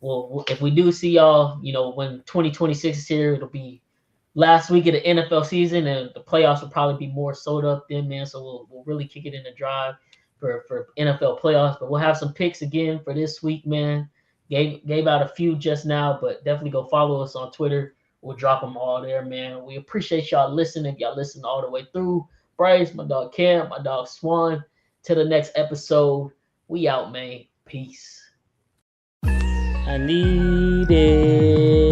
Well, if we do see y'all, when 2026 is here, it'll be last week of the NFL season, and the playoffs will probably be more sold up then, man. So we'll really kick it in the drive for NFL playoffs. But we'll have some picks again for this week, man. Gave out a few just now, but definitely go follow us on Twitter. We'll drop them all there, man. We appreciate y'all listening. If y'all listen all the way through. Bryce, my dog Cam, my dog Swan. Till the next episode. We out, man. Peace. I need it.